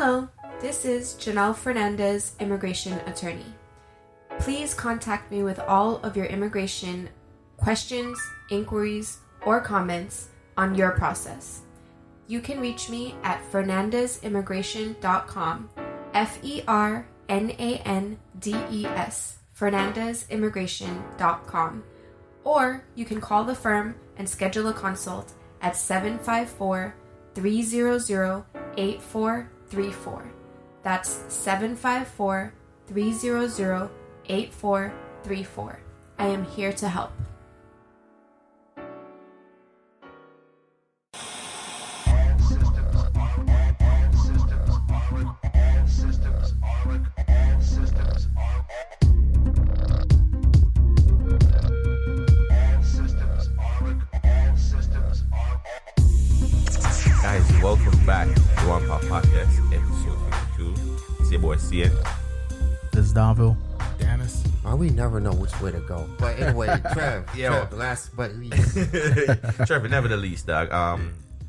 Hello, this is Janelle Fernandez, immigration attorney. Please contact me with all of your immigration questions, inquiries, or comments on your process. You can reach me at fernandesimmigration.com, FERNANDES, fernandesimmigration.com, or you can call the firm and schedule a consult at 754-300-8434. That's 754-300-8434. I am here to help. Guys, welcome back to One Pop Podcast, episode 52. It's your boy Cian. This is Donville. Dennis. We never know which way to go. But anyway, Trev, last but least. Trevor, never the least, dog.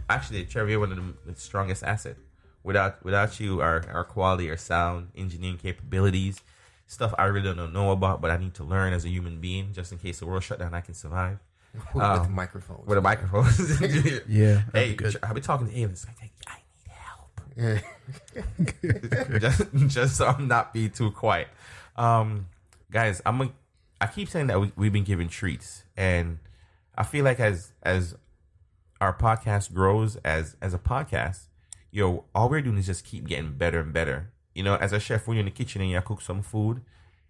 Actually, Trevor, you're one of the strongest assets. Without you, our quality, our sound, engineering capabilities, stuff I really don't know about, but I need to learn as a human being, just in case the world shut down, I can survive. With microphones. With a microphone. Yeah. Hey, I'll be talking to aliens like, I need help. just so I'm not being too quiet. Guys, I keep saying that we've been given treats, and I feel like as our podcast grows as a podcast, all we're doing is just keep getting better and better. As a chef, when you're in the kitchen and you cook some food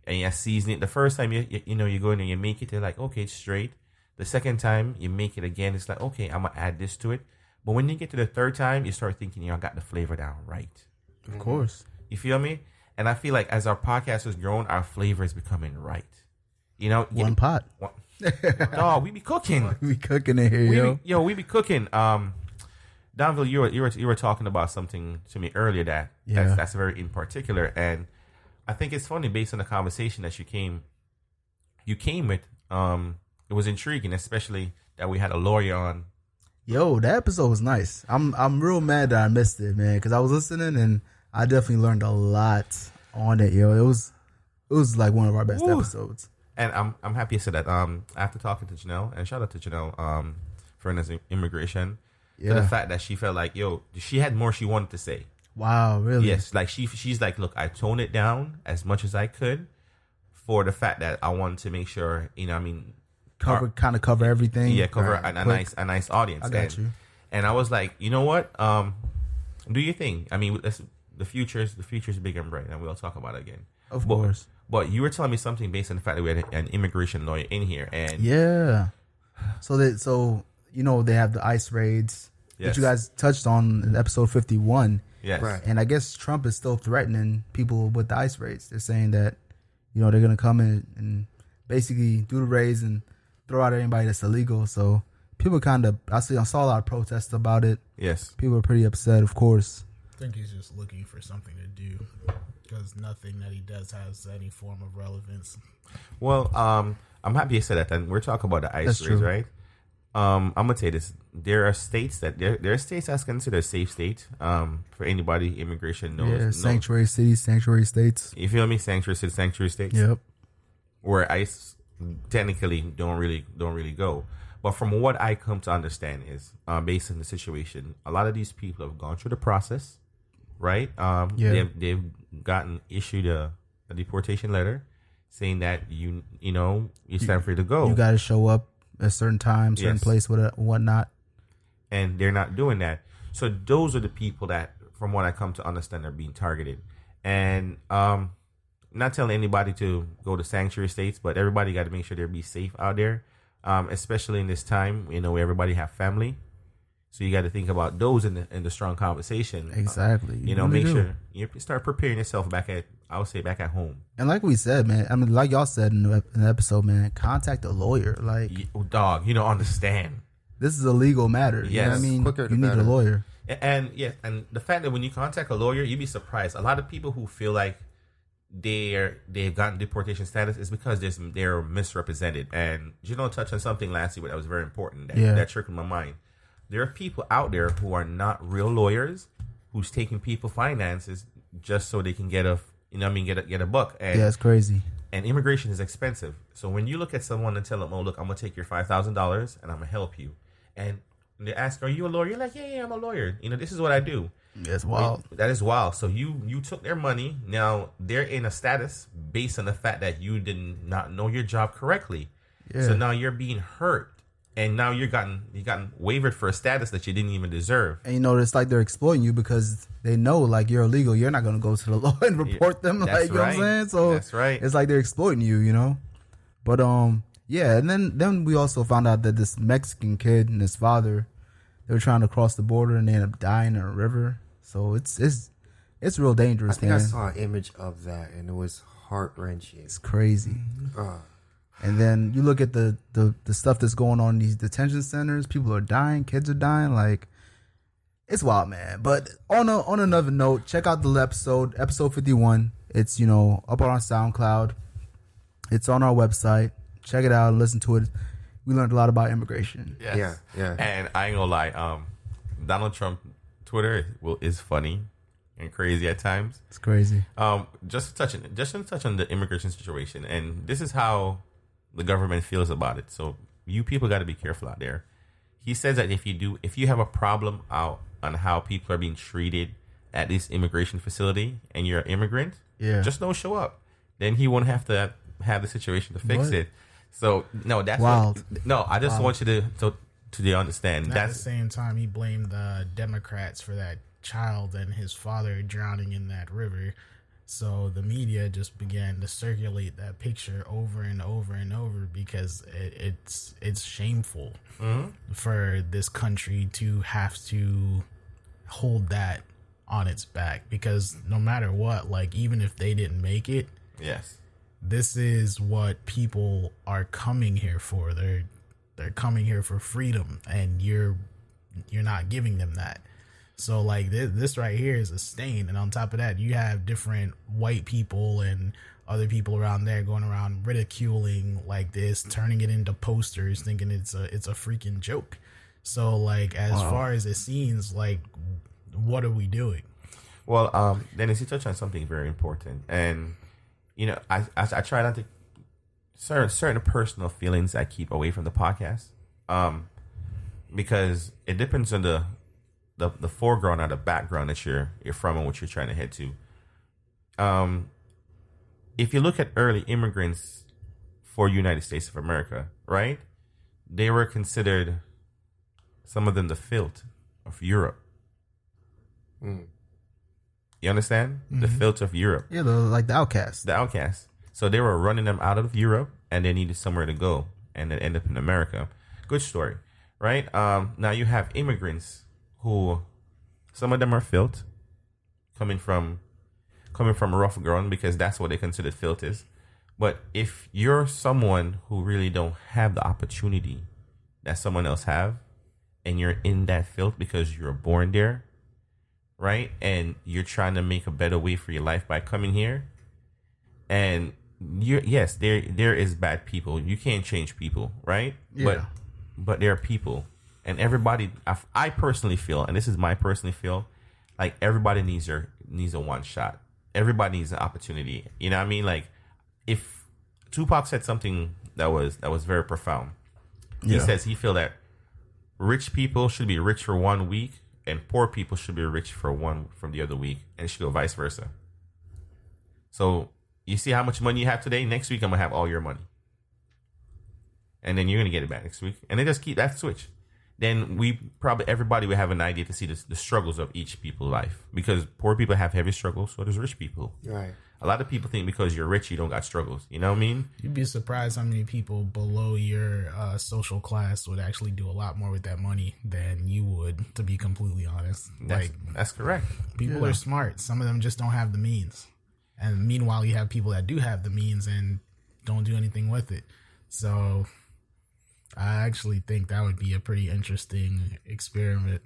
and you season it, the first time you go in and you make it, you're like, okay, it's straight. The second time you make it again, it's like, okay, I'm gonna add this to it. But when you get to the third time, you start thinking, I got the flavor down right. Of course. You feel me? And I feel like as our podcast has grown, our flavor is becoming right. One pot. Dog, we be cooking. We cooking in here, we be cooking. Donville, you were talking about something to me earlier that's very in particular, and I think it's funny based on the conversation that you came with. It was intriguing, especially that we had a lawyer on. Yo, that episode was nice. I'm real mad that I missed it, man, because I was listening and I definitely learned a lot on it. It was like one of our best episodes. And I'm happy to say that. After talking to Janelle, and shout out to Janelle for his immigration, to the fact that she felt like she had more she wanted to say. Wow, really? Yes, like she's like, look, I toned it down as much as I could for the fact that I wanted to make sure, cover everything. Yeah, cover a nice audience. I got you. And I was like, you know what? Do your thing. I mean, the future is big and bright, and we'll talk about it again. Of course. But you were telling me something based on the fact that we had an immigration lawyer in here, and So they have the ICE raids that you guys touched on in episode 51. Yes. Right. And I guess Trump is still threatening people with the ICE raids. They're saying that they're going to come in and basically do the raids and throw out anybody that's illegal. So people I saw a lot of protests about it. Yes. People are pretty upset, of course. I think he's just looking for something to do because nothing that he does has any form of relevance. Well, I'm happy you said that. And we're talking about the ICE raids, right? I'm gonna say this: there are states that's considered safe state. For anybody immigration knows. Yeah, sanctuary cities, sanctuary states. You feel me? Sanctuary cities, sanctuary states. Yep. Where ICE technically don't really go. But from what I come to understand is, based on the situation, a lot of these people have gone through the process, right? They've gotten issued a deportation letter saying that you stand free to go. You got to show up at a certain time, certain place, whatnot. And they're not doing that. So those are the people that, from what I come to understand, are being targeted. And not telling anybody to go to sanctuary states, but everybody got to make sure they're be safe out there, especially in this time. Where everybody have family, so you got to think about those in the strong conversation. Exactly. Make sure you start preparing yourself back at home. And like we said, man, I mean, like y'all said in the episode, man, contact a lawyer. Like, dog, you don't understand. This is a legal matter. Yes. You know what I mean? Quicker you need better. a lawyer. And and the fact that when you contact a lawyer, you'd be surprised. A lot of people who feel like they've gotten deportation status is because they're misrepresented. And touched on something last year that was very important that trickled my mind. There are people out there who are not real lawyers who's taking people finances just so they can get a get a buck. And, yeah, it's crazy. And immigration is expensive. So when you look at someone and tell them, "Oh, look, I'm gonna take your $5,000 and I'm gonna help you," and they ask, "Are you a lawyer?" You're like, "Yeah, I'm a lawyer. This is what I do." That's wild. That is wild. So you took their money. Now they're in a status based on the fact that you did not know your job correctly. Yeah. So now you're being hurt. And now you gotten wavered for a status that you didn't even deserve. And it's like they're exploiting you because they know like you're illegal. You're not going to go to the law and report them. Like, you know what I'm saying? So that's right. It's like they're exploiting you, But yeah. And then we also found out that this Mexican kid and his father, they were trying to cross the border and they ended up dying in a river. So it's real dangerous. I think man. I saw an image of that and it was heart-wrenching. It's crazy. And then you look at the stuff that's going on in these detention centers. People are dying. Kids are dying. Like, it's wild, man. But on another note, check out the episode 51. It's, up on our SoundCloud. It's on our website. Check it out. Listen to it. We learned a lot about immigration. Yes. Yeah. And I ain't gonna lie. Donald Trump Twitter is funny and crazy at times. It's crazy. Just to touch on the immigration situation, and this is how the government feels about it. So you people got to be careful out there. He says that if you have a problem out on how people are being treated at this immigration facility and you're an immigrant, just don't show up. Then he won't have to have the situation to fix it. So no, that's wild. I just want you to understand. And at the same time, he blamed the Democrats for that child and his father drowning in that river. So the media just began to circulate that picture over and over and over because it's shameful for this country to have to hold that on its back, because no matter what, like, even if they didn't make it, this is what people are coming here for. They're coming here for freedom, and you're not giving them that. So, like, this right here is a stain. And on top of that, you have different white people and other people around there going around ridiculing like this, turning it into posters, thinking it's a freaking joke. So, like, as far as it seems, like, what are we doing? Well, Dennis, you touched on something very important. And, I try not to certain personal feelings I keep away from the podcast, because it depends on the foreground or the background that you're from and what you're trying to head to. If you look at early immigrants for United States of America, right? They were considered, some of them, the filth of Europe. You understand? Mm-hmm. The filth of Europe. Yeah, like the outcasts. The outcasts. So they were running them out of Europe and they needed somewhere to go, and then end up in America. Good story, right? Now you have immigrants who, some of them are filth, coming from rough ground, because that's what they consider filth is. But if you're someone who really don't have the opportunity that someone else have, and you're in that filth because you're born there, right? And you're trying to make a better way for your life by coming here, and there is bad people. You can't change people, right? Yeah. But there are people. And everybody, I personally feel, and this is my personally feel, like everybody needs a one shot. Everybody needs an opportunity. You know what I mean? Like, if Tupac said something that was very profound. He says he feel that rich people should be rich for 1 week and poor people should be rich from the other week, and it should go vice versa. So you see how much money you have today? Next week I'm gonna have all your money, and then you're gonna get it back next week, and then just keep that switch. Then everybody would have an idea to see the struggles of each people's life, because poor people have heavy struggles, so does rich people. Right. A lot of people think because you're rich, you don't got struggles. You know what I mean? You'd be surprised how many people below your social class would actually do a lot more with that money than you would, to be completely honest. That's correct. People are smart. Some of them just don't have the means. And meanwhile, you have people that do have the means and don't do anything with it. So I actually think that would be a pretty interesting experiment.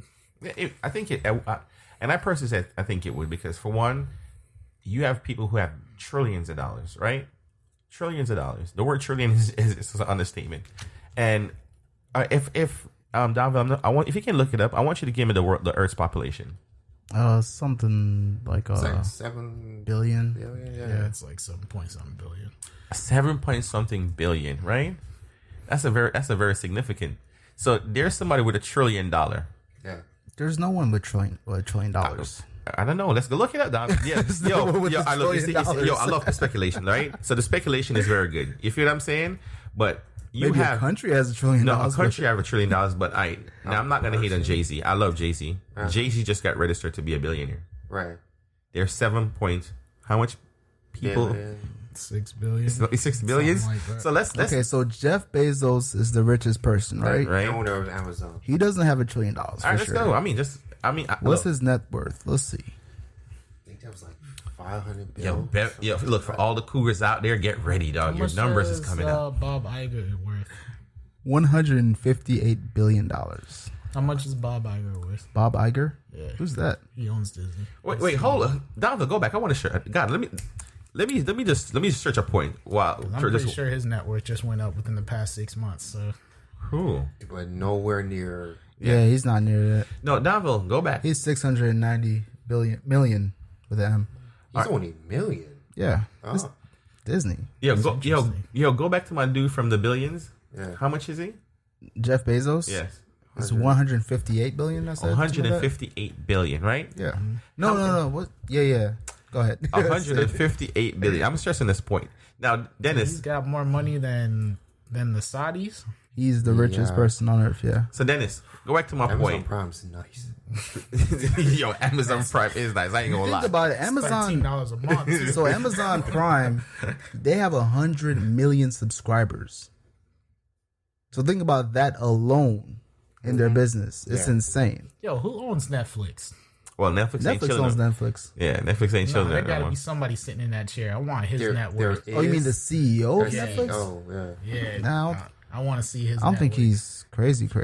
I think it, and I personally said I think it would, because for one, you have people who have trillions of dollars, right? Trillions of dollars. The word trillion is an understatement. And if Donville, if you can look it up, I want you to give me the Earth's population. Something like It's like 7 billion. billion. Yeah, it's like 7.something billion. 7-point-something billion, right? That's a very significant. So there's somebody with $1 trillion. Yeah. There's no one with $1 trillion. I don't know. Let's go look it up, Dom. Yeah, I love the speculation, right? So the speculation is very good. You feel what I'm saying? But Maybe a country has $1 trillion. No, a country have $1 trillion, but I'm not gonna hate on Jay-Z. I love Jay-Z. Jay-Z just got registered to be a billionaire. Right. There's 7 point how much people? 6 billion. 6 billion. Like that. So let's Okay, so Jeff Bezos is the richest person, right? right. Owner of Amazon. He doesn't have $1 trillion. All right, let's go. What's look, his net worth? Let's see. I think that was like 500 Yo, billion. look for all the cougars out there. Get ready, dog. Your numbers is coming up. Bob Iger worth? $158 billion. How much is Bob Iger worth? Bob Iger? Yeah. Who's that? He owns Disney. Wait, hold on. Donovan, go back. I want to share. God, let me just search a point. Wow, I'm pretty sure his net worth just went up within the past 6 months. So Cool. But nowhere near. Yeah, he's not near that. No, Donovan, go back. He's 690 million with an M. He's only million. Yeah. Oh. It's Disney. Go back to my dude from the billions. Yeah. How much is he? Jeff Bezos? Yes. It's 158 billion, I said. 158 billion, right? Yeah. No. What? Yeah. Go ahead. 158 billion. I'm stressing this point. Now, Dennis. he's got more money than the Saudis. He's the richest person on earth, yeah. So, Dennis, go back to my Amazon point. Prime's nice. Yo, Amazon Prime is nice. I ain't gonna lie. Think about it. Amazon. $13 a month. So Amazon Prime, they have 100 million subscribers. So think about that alone in their business. It's insane. Yo, who owns Netflix? Well, Netflix ain't Netflix chilling. owns Netflix. Yeah, Netflix ain't No, chilling. there that gotta one. be somebody sitting in that chair. I want his There- net worth. there Oh, you mean the CEO of Yeah. Netflix? Oh, yeah. Yeah. Now, I want to see his. I don't net think worth. he's crazy. Like,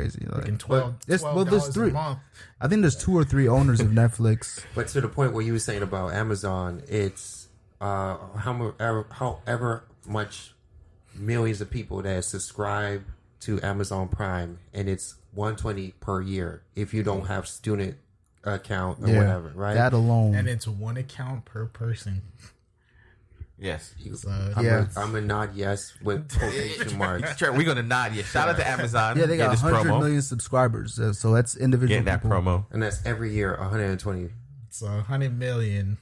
Freaking $12 there's $12 three. a month. I think there's 2 or 3 owners of Netflix. But to the point where you were saying about Amazon, it's however much millions of people that subscribe to Amazon Prime, and it's $120 per year if you don't have student account or whatever, right? That alone. And it's one account per person. Yes. So, I'm a nod yes with quotation marks. Sure, we're gonna nod. Yeah, shout out to Amazon. Yeah, they got this 100 promo. million subscribers. So that's individual Getting that people. promo. And that's every year 120. it's 100 million,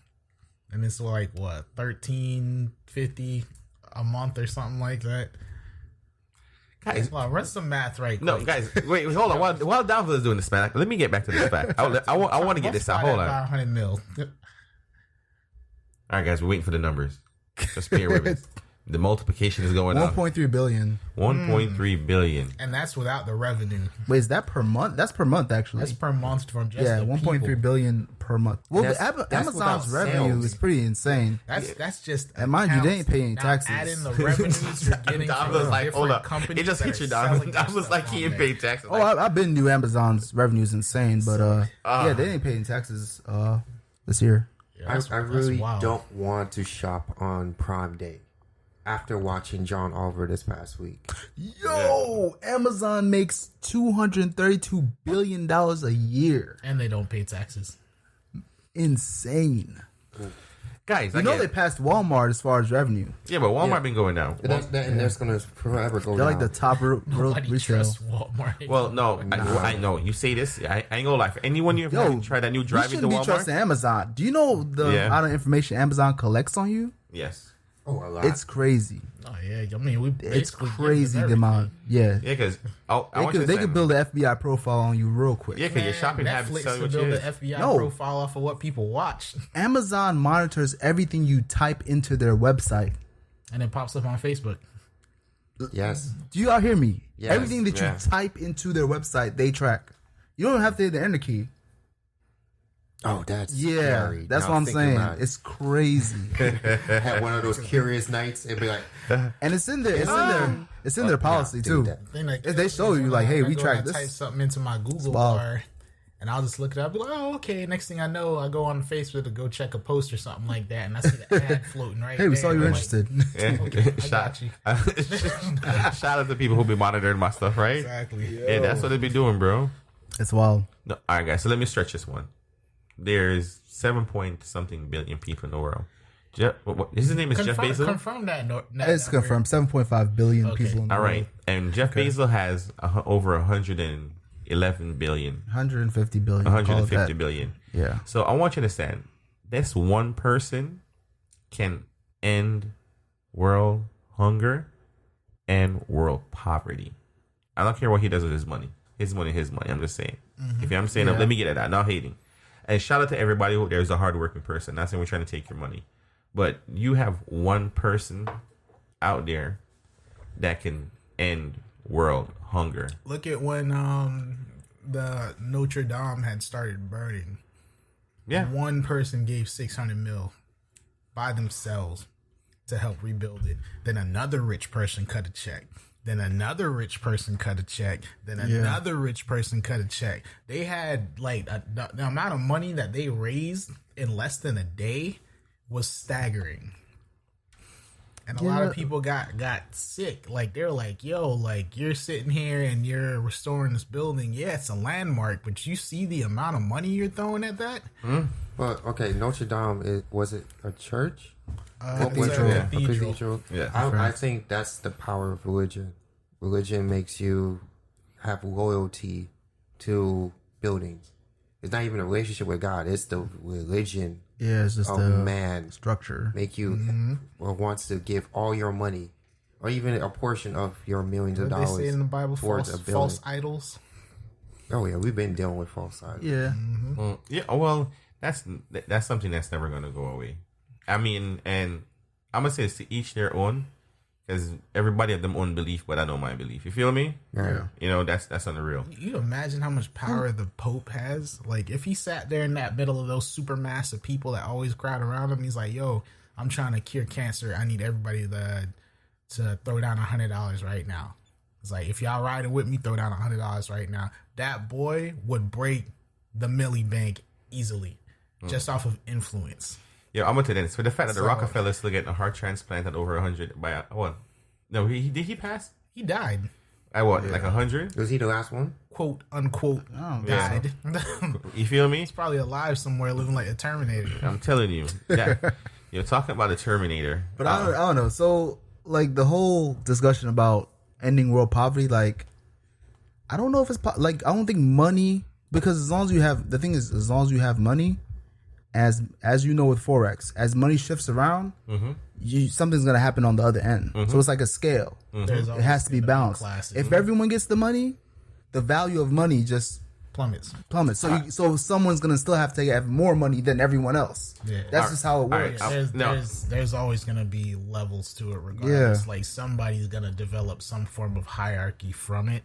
and it's like what, $13.50 a month or something like that. Guys, Well, run some math right quick. no, guys, wait, hold on. While Donovan is doing this, man, let me get back to this fact. I want to get this out. Hold on. 100 mil. All right, guys, we're waiting for the numbers. Just bear with us. The multiplication is going on. 1.3 billion. 1.3 billion. And that's without the revenue. Wait, is that per month? That's per month, actually. That's per month from just Yeah, the 1.3 people. billion per month. Well, That's Amazon's without revenue sales. is pretty insane. That's just And mind you, they ain't accounts. paying Now taxes. Add in the revenues you're getting Don from was like, hold different up. companies. It just that hit you, are Don. selling Don their was like, stuff he on ain't there. paid taxes. Oh, I've been to Amazon's revenue's insane, but yeah, they ain't paying taxes this year. Yeah, I that's really wild. don't want to shop on Prime Day after watching John Oliver this past week. Yo, Amazon makes $232 billion a year. And they don't pay taxes. Insane. Guys, You know they passed Walmart as far as revenue. yeah, but Walmart been going down. And that's going to forever go They're down. like the top Nobody retail. trusts Walmart. Well, no, I know. You say this. I ain't gonna lie. For anyone you Yo, have tried that new You drive into shouldn't be Walmart. trusting Amazon. Do you know the amount of information Amazon collects on you? Yes. Oh, a lot. It's crazy. oh yeah, I mean we. It's basically give crazy them the amount. Yeah. Yeah, because They could build an FBI profile on you real quick. Yeah, because your shopping Man, habits Netflix tell you to what build you an is. FBI No. profile off of what people watch, Amazon monitors everything you type into their website. and it pops up on Facebook. Yes. Do you all hear me? Yes, Everything that you yeah. type into their website, they track. You don't have to hit the enter key. Oh, that's Yeah, scary. that's Now what I'm thinking saying. about it. It's crazy, Had one of those curious nights. It'd be like, and it's in there. It's in their policy yeah, too. do that. Thing that They show you, when like, hey, when we go track and this. Type something into my Google wild. bar, and I'll just look it up. Be like, oh, okay. Next thing I know, I go on Facebook to go check a post or something like that, and I see the ad floating right Hey, we there. saw you were I'm like, interested. Yeah. Okay, I shout, got you. shout out to people who be monitoring my stuff, right? Exactly. Yeah, that's what they be doing, bro. It's wild. No, all right, guys. So let me stretch this one. there's 7 point something billion people in the world. His name is Jeff Bezos. Confirm that. It's confirmed. 7.5 billion people in the All world. right, and Jeff Bezos has over 111 billion. 150 billion. 150 billion. Yeah. So I want you to understand, this one person can end world hunger and world poverty. I don't care what he does with his money. His money, his money. I'm just saying. If I'm saying, let me get at that. Not hating. And shout out to everybody who there's a hardworking person. Not saying we're trying to take your money, but you have one person out there that can end world hunger. Look at when the Notre Dame had started burning. Yeah. One person gave 600 mil by themselves to help rebuild it. Then another rich person cut a check. Then another rich person cut a check. Then another rich person cut a check. They had like the amount of money that they raised in less than a day was staggering. And a lot of people got sick. Like, they're like, yo, like, you're sitting here and you're restoring this building. Yeah, it's a landmark, but you see the amount of money you're throwing at that? But, okay, Notre Dame, was it a church? Cathedral. Yeah. I think that's the power of religion. Religion makes you have loyalty to buildings. It's not even a relationship with God. It's the religion It's just of the man. structure. Make you or wants to give all your money, or even a portion of your millions of What dollars. they say in the Bible, towards a building. false idols. Oh yeah, we've been dealing with false idols. Yeah. Yeah. Well, that's something that's never going to go away. I mean, and I'm gonna say it's to each their own, because everybody have their own belief, but I know my belief. You feel me? Yeah. You know, that's on the real. You imagine how much power the Pope has? Like, if he sat there in that middle of those super massive people that always crowd around him, he's like, yo, I'm trying to cure cancer. I need everybody to throw down $100 right now. It's like, if y'all riding with me, throw down $100 right now. That boy would break the Millie Bank easily, just off of influence. Yeah, I'm gonna tell you this. For the fact that the Rockefeller's still getting a heart transplant at over 100 by what? No, did he pass? He died. At what? Like 100? Was he the last one? Quote, unquote, Yeah. died. You feel me? He's probably alive somewhere living like a Terminator. I'm telling you. That, you're talking about a Terminator. But I don't know. So, like, the whole discussion about ending world poverty, like, I don't know if it's I don't think money, because as long as you have, the thing is, as long as you have money, as you know with Forex, as money shifts around, something's gonna happen on the other end. So it's like a scale. There's It has to be balanced. classes. If everyone gets the money, the value of money just Plummets. So someone's gonna still have to have more money than everyone else. Yeah. That's just how it works. There's always going to be levels to it regardless. Like, somebody's going to develop some form of hierarchy from it,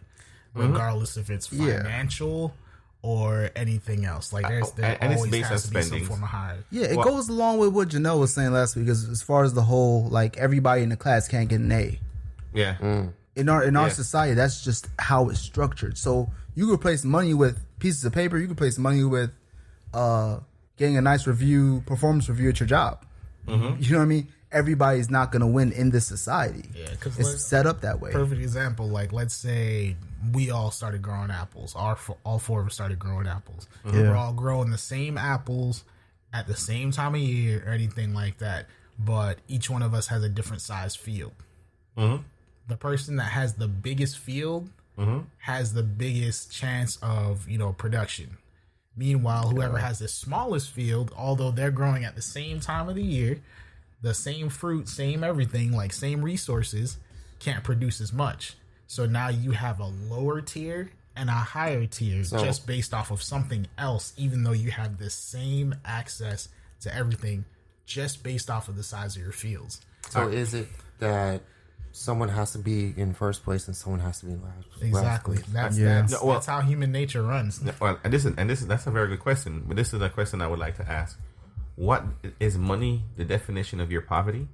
regardless if it's financial or anything else. Like, there and it's always based has on to be some spending. form of hierarchy. Yeah, it goes along with what Janelle was saying last week, as far as the whole, like, everybody in the class can't get an A. Yeah. In our society, that's just how it's structured. So you could replace money with pieces of paper. You could replace money with getting a nice performance review at your job. You know what I mean? Everybody's not going to win in this society. Yeah, because it's set up that way. Perfect example, like, let's say we all started growing apples. All four of us started growing apples. We're all growing the same apples at the same time of year or anything like that, but each one of us has a different size field. The person that has the biggest field has the biggest chance of, production. Meanwhile, whoever has the smallest field, although they're growing at the same time of the year, the same fruit, same everything, like same resources, can't produce as much. So now you have a lower tier and a higher tier just based off of something else, even though you have the same access to everything just based off of the size of your fields. So is it that someone has to be in first place and someone has to be in last? Exactly. Last place? That's how human nature runs. Well, that's a very good question. But this is a question I would like to ask. What is money the definition of your poverty?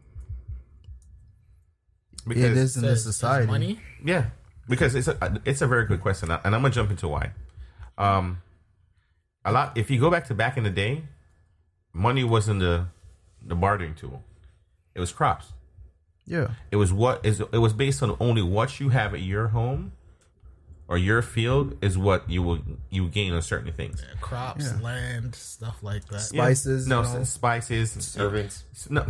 Because it is in this society. Money? Yeah, because it's a very good question, and I'm gonna jump into why. If you go back in the day, money wasn't the bartering tool. It was crops. Yeah. It was based on only what you have at your home or your field is what you gain on certain things. Crops, land, stuff like that. Spices. No, you know? spices. Servants. No,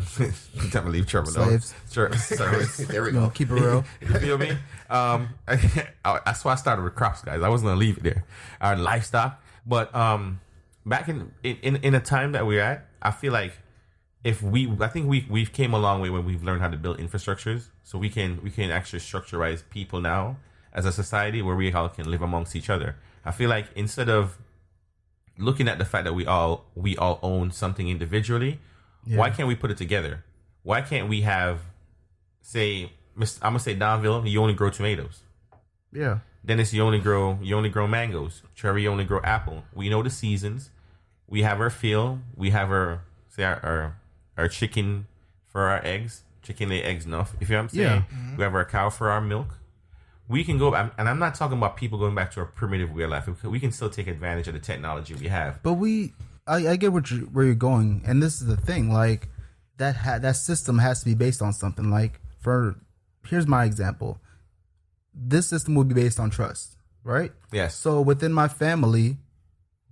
don't leave Trevor alone. Slaves. Servants. There we You know, go. keep it real. You feel me? That's why I started with crops, guys. I wasn't gonna leave it there. Our livestock, but back in a time that we're at, I feel like I think we've came a long way when we've learned how to build infrastructures, so we can actually structurize people now as a society where we all can live amongst each other. I feel like instead of looking at the fact that we all own something individually, why can't we put it together? Why can't we have, say, I'm gonna say Donville, you only grow tomatoes. Yeah. Dennis, you only grow mangoes. Trevor, you only grow apple. We know the seasons. We have our field. We have our chicken for our eggs. Chicken lay eggs enough. If you know what I'm saying. Yeah. We have our cow for our milk. We can go, and I'm not talking about people going back to a primitive way of life. We can still take advantage of the technology we have. But I get where you're going, and this is the thing. Like that system has to be based on something. Like here's my example. This system will be based on trust, right? Yes. So within my family,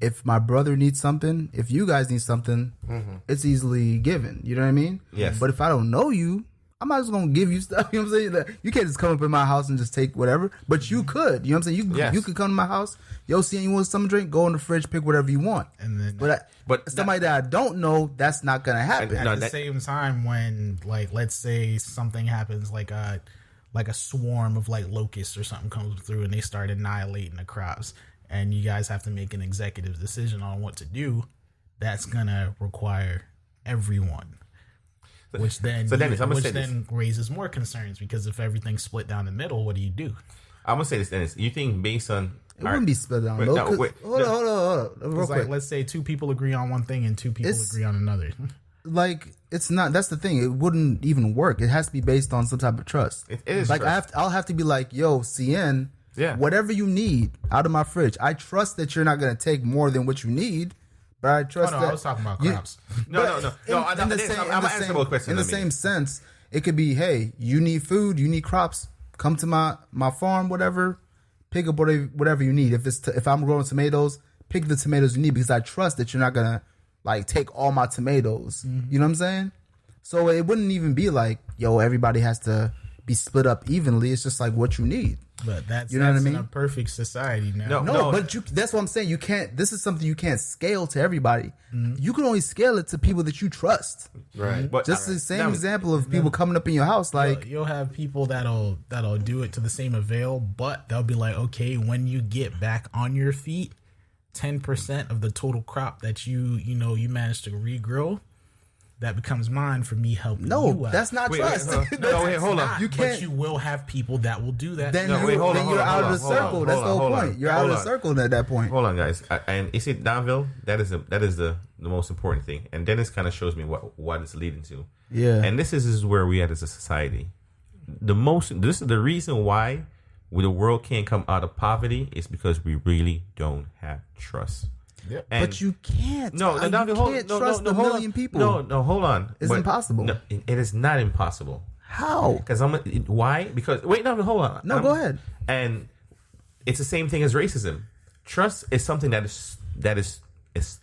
if my brother needs something, if you guys need something, it's easily given. You know what I mean? Yes. But if I don't know you, I'm not just gonna give you stuff. You know what I'm saying? That you can't just come up in my house and just take whatever. But you could. You know what I'm saying? You could come to my house. Yo, see, you want something to drink? Go in the fridge, pick whatever you want. And then, But somebody that I don't know, that's not gonna happen. at the same time, when like let's say something happens, like a swarm of like locusts or something comes through and they start annihilating the crops, and you guys have to make an executive decision on what to do, that's gonna require everyone. Which then raises more concerns, because if everything's split down the middle, what do you do? I'm gonna say this, Dennis. You think based on It wouldn't be split down. Hold on. Real quick. Like, let's say two people agree on one thing and two people agree on another. Like, it's not. That's the thing. It wouldn't even work. It has to be based on some type of trust. It is like trust. I'll have to be like, yo, CN. Yeah. Whatever you need out of my fridge, I trust that you're not gonna take more than what you need. But I trust that. I was talking about crops. No. In the same sense, it could be, hey, you need food, you need crops. Come to my farm, whatever. Pick up whatever you need. If I'm growing tomatoes, pick the tomatoes you need, because I trust that you're not gonna like take all my tomatoes. You know what I'm saying? So it wouldn't even be like, yo, everybody has to be split up evenly. It's just like what you need. But that's what I mean? in a perfect society now. No, but that's what I'm saying. You can't. This is something you can't scale to everybody. You can only scale it to people that you trust. Right. But Just the same example of people coming up in your house, like You'll have people that'll do it to the same avail, but they'll be like, okay, when you get back on your feet, 10% of the total crop that you managed to regrow, that becomes mine for me helping you out. That's not trust. Hold on. You can't. But you will have people that will do that. Then hold you're on, out of the circle. That's the whole point. You're out of the circle at that point. Hold on, guys. And you see, Donville, that is the most important thing. And Dennis kind of shows me what it's leading to. Yeah. And this is where we at as a society. This is the reason why the world can't come out of poverty is because we really don't have trust. Yep. But you can't. No, you can't trust a million people. No, hold on. It's impossible. No, it is not impossible. How? Because why? Because wait, no, hold on. No, go ahead. And it's the same thing as racism. Trust is something that is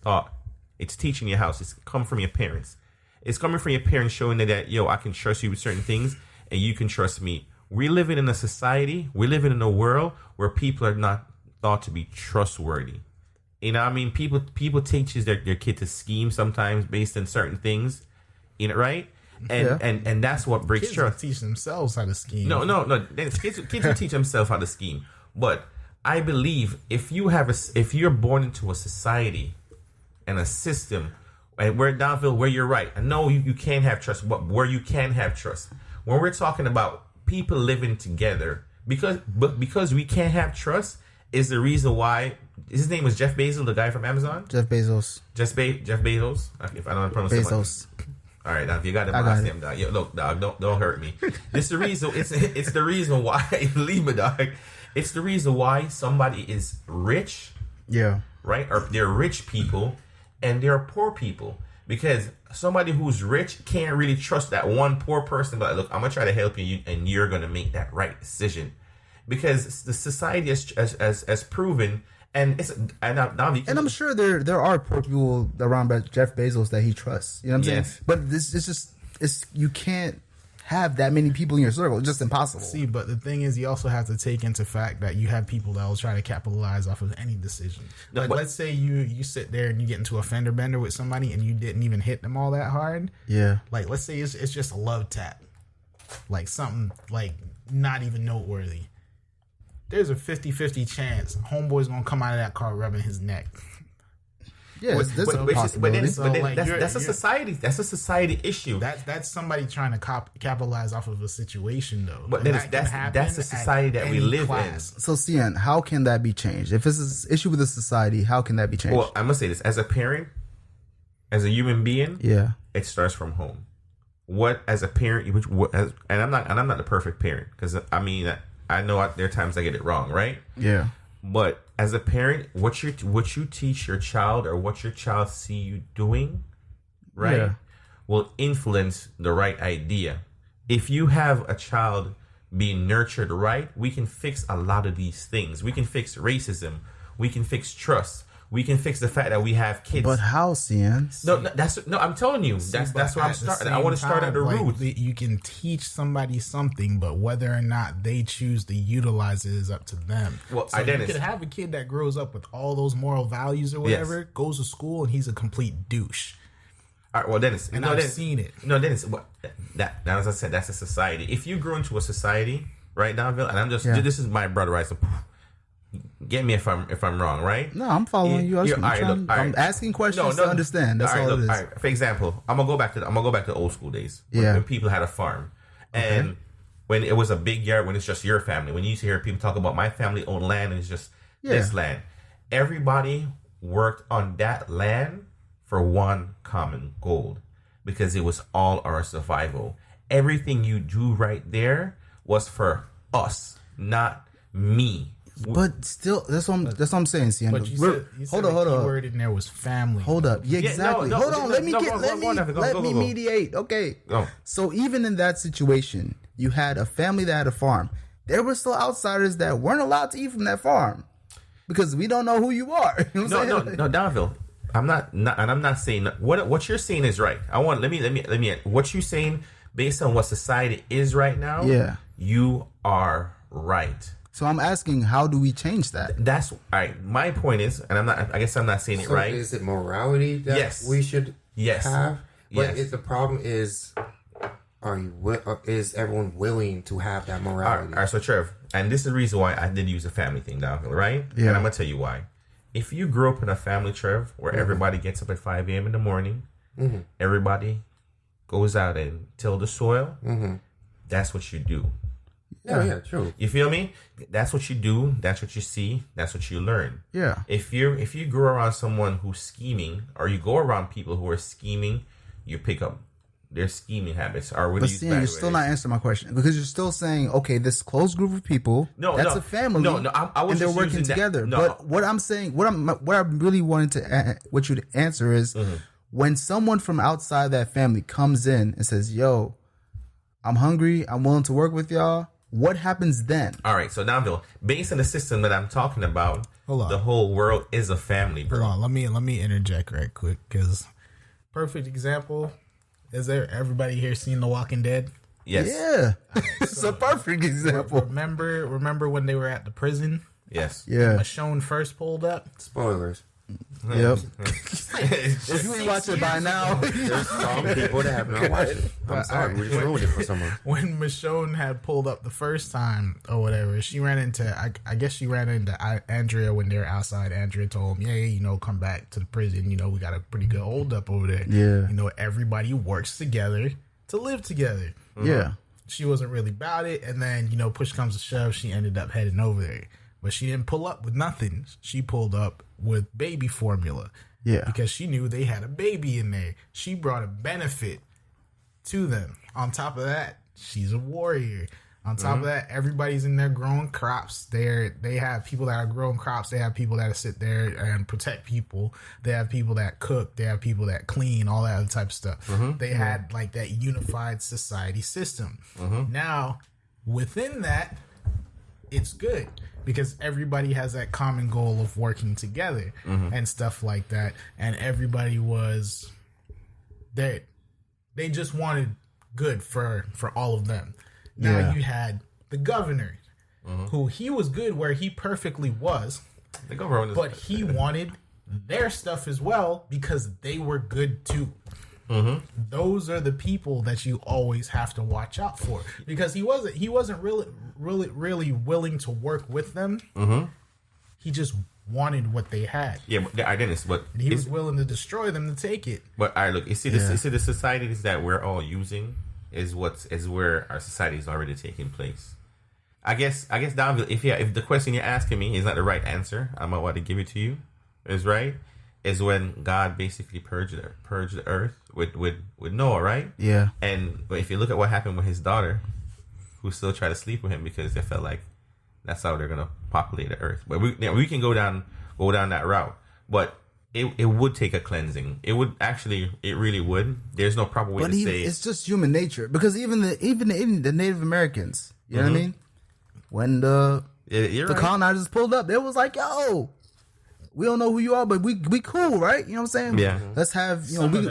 thought. It's teaching your house. It's coming from your parents. It's coming from your parents showing that yo, I can trust you with certain things, and you can trust me. We're living in a society. We're living in a world where people are not thought to be trustworthy. You know what I mean? People teaches their kid to scheme sometimes based on certain things, you know, right? And that's what breaks Kids trust. teach themselves how to scheme. No. Kids will teach themselves how to scheme. But I believe if you're born into a society and a system, and we're Donville, where you're right. I know you can't have trust, but where you can have trust, when we're talking about people living together, because we can't have trust, is the reason why. His name was Jeff Bezos, the guy from Amazon. Jeff Bezos. Jeff Bezos. If I don't pronounce Bezos. All right, now if you got the last name, dog. Yo, look, dog, don't hurt me. It's the reason. It's the reason why. Leave me, dog. It's the reason why somebody is rich. Yeah. Right, or they're rich people, and they're poor people, because somebody who's rich can't really trust that one poor person. But look, I'm gonna try to help you, and you're gonna make that right decision. because the society has proven, and I'm sure there are poor people around Jeff Bezos that he trusts. You know what I'm saying? But this is just you can't have that many people in your circle. It's just impossible. See, but the thing is, you also have to take into fact that you have people that will try to capitalize off of any decision. Like, let's say you sit there and you get into a fender bender with somebody and you didn't even hit them all that hard. Yeah. Like, let's say it's just a love tap. Like, something, like, not even noteworthy. There's a 50-50 chance homeboy's going to come out of that car rubbing his neck. Yeah, that's a society. That's a society issue. That's somebody trying to capitalize off of a situation, though. But that's the society that we live in. So, Cian, how can that be changed? If it's an issue with the society, how can that be changed? Well, I'm gonna say this: as a parent, as a human being, it starts from home. What as a parent, and I'm not the perfect parent, because I mean I know there are times I get it wrong, right? Yeah. But as a parent, what you teach your child or what your child see you doing, right, will influence the right idea. If you have a child being nurtured right, we can fix a lot of these things. We can fix racism. We can fix trust. We can fix the fact that we have kids. But how, Cian? No, I'm telling you. That's where I'm starting. I want to start at the root. You can teach somebody something, but whether or not they choose to utilize it is up to them. Well, so you could have a kid that grows up with all those moral values or whatever, goes to school, and he's a complete douche. All right, well, Dennis. And I've seen it. No, Dennis, now, as I said, that's a society. If you grow into a society, right, Donville, and I'm just, this is my brother, right? So, get me if I'm wrong, right? No, I'm following you. I'm asking questions to understand. That's all it is. All right. For example, I'm gonna go back to old school days when people had a farm, and when it was a big yard, when it's just your family. When you used to hear people talk about my family owned land and it's just this land, everybody worked on that land for one common goal, because it was all our survival. Everything you do right there was for us, not me. But still, that's what I'm saying, Cian. But you said hold on. The word in there was family. Hold up. Yeah, exactly. Hold on. Let me mediate. Okay. Go. So even in that situation, you had a family that had a farm. There were still outsiders that weren't allowed to eat from that farm because we don't know who you are. You know what I'm saying? No, Donville. I'm not saying what you're saying is right. Let me what you're saying based on what society is right now. Yeah, you are right. So I'm asking, how do we change that? That's all right. My point is, and I guess I'm not saying it right. Is it morality that we should have? But the problem is, is everyone willing to have that morality? All right, so Trev, and this is the reason why I did use a family thing down here, right? Yeah. And I'm gonna tell you why. If you grew up in a family, Trev, where everybody gets up at 5 a.m. in the morning, everybody goes out and till the soil, that's what you do. Yeah, true. You feel me? That's what you do. That's what you see. That's what you learn. Yeah. If you grow around someone who's scheming, or you go around people who are scheming, you pick up their scheming habits. But see, you're still not answering my question, because you're still saying, okay, this closed group of people, that's a family. I was and they're working together. But what I'm saying, what I really wanted to what you to answer is, when someone from outside that family comes in and says, "Yo, I'm hungry. I'm willing to work with y'all." What happens then? All right, so Donville, based on the system that I'm talking about, the whole world is a family, bro. Hold on, let me interject right quick, because perfect example. Is there everybody here seen The Walking Dead? Yes. Yeah. It's a perfect example. Remember when they were at the prison? Yes. Yeah. Michonne first pulled up. Spoilers. Yep. If you ain't watch it by now, there's some people that have not watched it. I'm sorry, we just ruined it for someone. When Michonne had pulled up the first time or whatever, she ran into Andrea when they were outside. Andrea told him, "Yeah, come back to the prison. We got a pretty good hold up over there. Yeah, everybody works together to live together." Yeah. She wasn't really about it, and then push comes to shove, she ended up heading over there. But she didn't pull up with nothing. She pulled up with baby formula. Yeah. Because she knew they had a baby in there. She brought a benefit to them. On top of that, she's a warrior. On top of that, everybody's in there growing crops. They have people that are growing crops. They have people that sit there and protect people. They have people that cook. They have people that clean, all that other type of stuff. They had like that unified society system. Now, within that, it's good because everybody has that common goal of working together and stuff like that. And everybody was there. They just wanted good for all of them. Now you had the governor, who he was good where he perfectly was, but he wanted their stuff as well because they were good too. Those are the people that you always have to watch out for because he wasn't really willing to work with them. He just wanted what they had. Yeah, I didn't. But he was willing to destroy them to take it. But I look. You see, the societies that we're all using is where our society is already taking place. I guess, Don, if the question you're asking me is not the right answer, I'm about to give it to you. Is right. Is when God basically purged the earth with Noah, right? Yeah. And if you look at what happened with his daughter, who still tried to sleep with him because they felt like that's how they're gonna populate the earth. But we can go down that route. But it would take a cleansing. It really would. There's no proper way to say it's just human nature because even the Native Americans, you know what I mean? When the colonizers pulled up, they was like, "Yo, we don't know who you are, but we cool, right? You know what I'm saying? Yeah. Let's have we'll give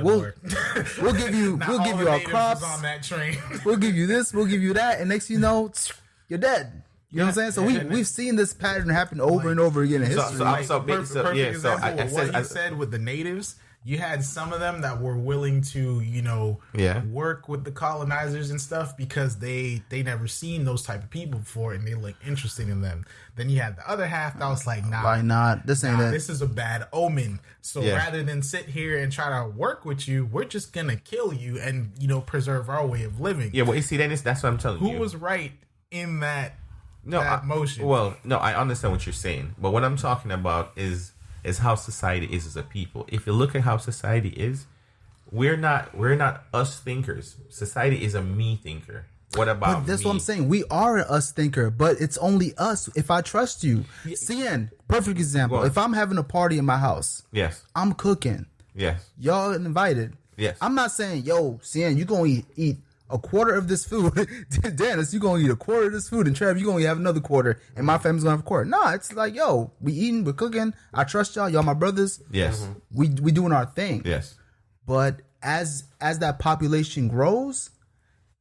you our crops on that train. We'll give you this, we'll give you that, and next thing you know, you're dead. You know what I'm saying? So we've seen this pattern happen over and over again in history. What you said with the natives, you had some of them that were willing to, work with the colonizers and stuff because they never seen those type of people before and they look interested in them. Then you had the other half that was like, nah, why not? This ain't it. This is a bad omen. So rather than sit here and try to work with you, we're just gonna kill you and preserve our way of living. Yeah, well, you see, that's what I'm telling you. Who was right in that? Motion. Well, no, I understand what you're saying, but what I'm talking about is how society is as a people. If you look at how society is, we're not us thinkers. Society is a me thinker. What about but that's me? what I'm saying. We are an us thinker, but it's only us. If I trust you, CN, perfect example. If I'm having a party in my house, yes, I'm cooking. Yes, y'all invited. Yes, I'm not saying, yo, CN, you gonna eat a quarter of this food. Dennis, you gonna eat a quarter of this food, and Trev, you gonna have another quarter, and my family's gonna have a quarter. No, it's like, yo, we eating, we're cooking. I trust y'all. Y'all my brothers. Yes, we doing our thing. Yes, but as that population grows,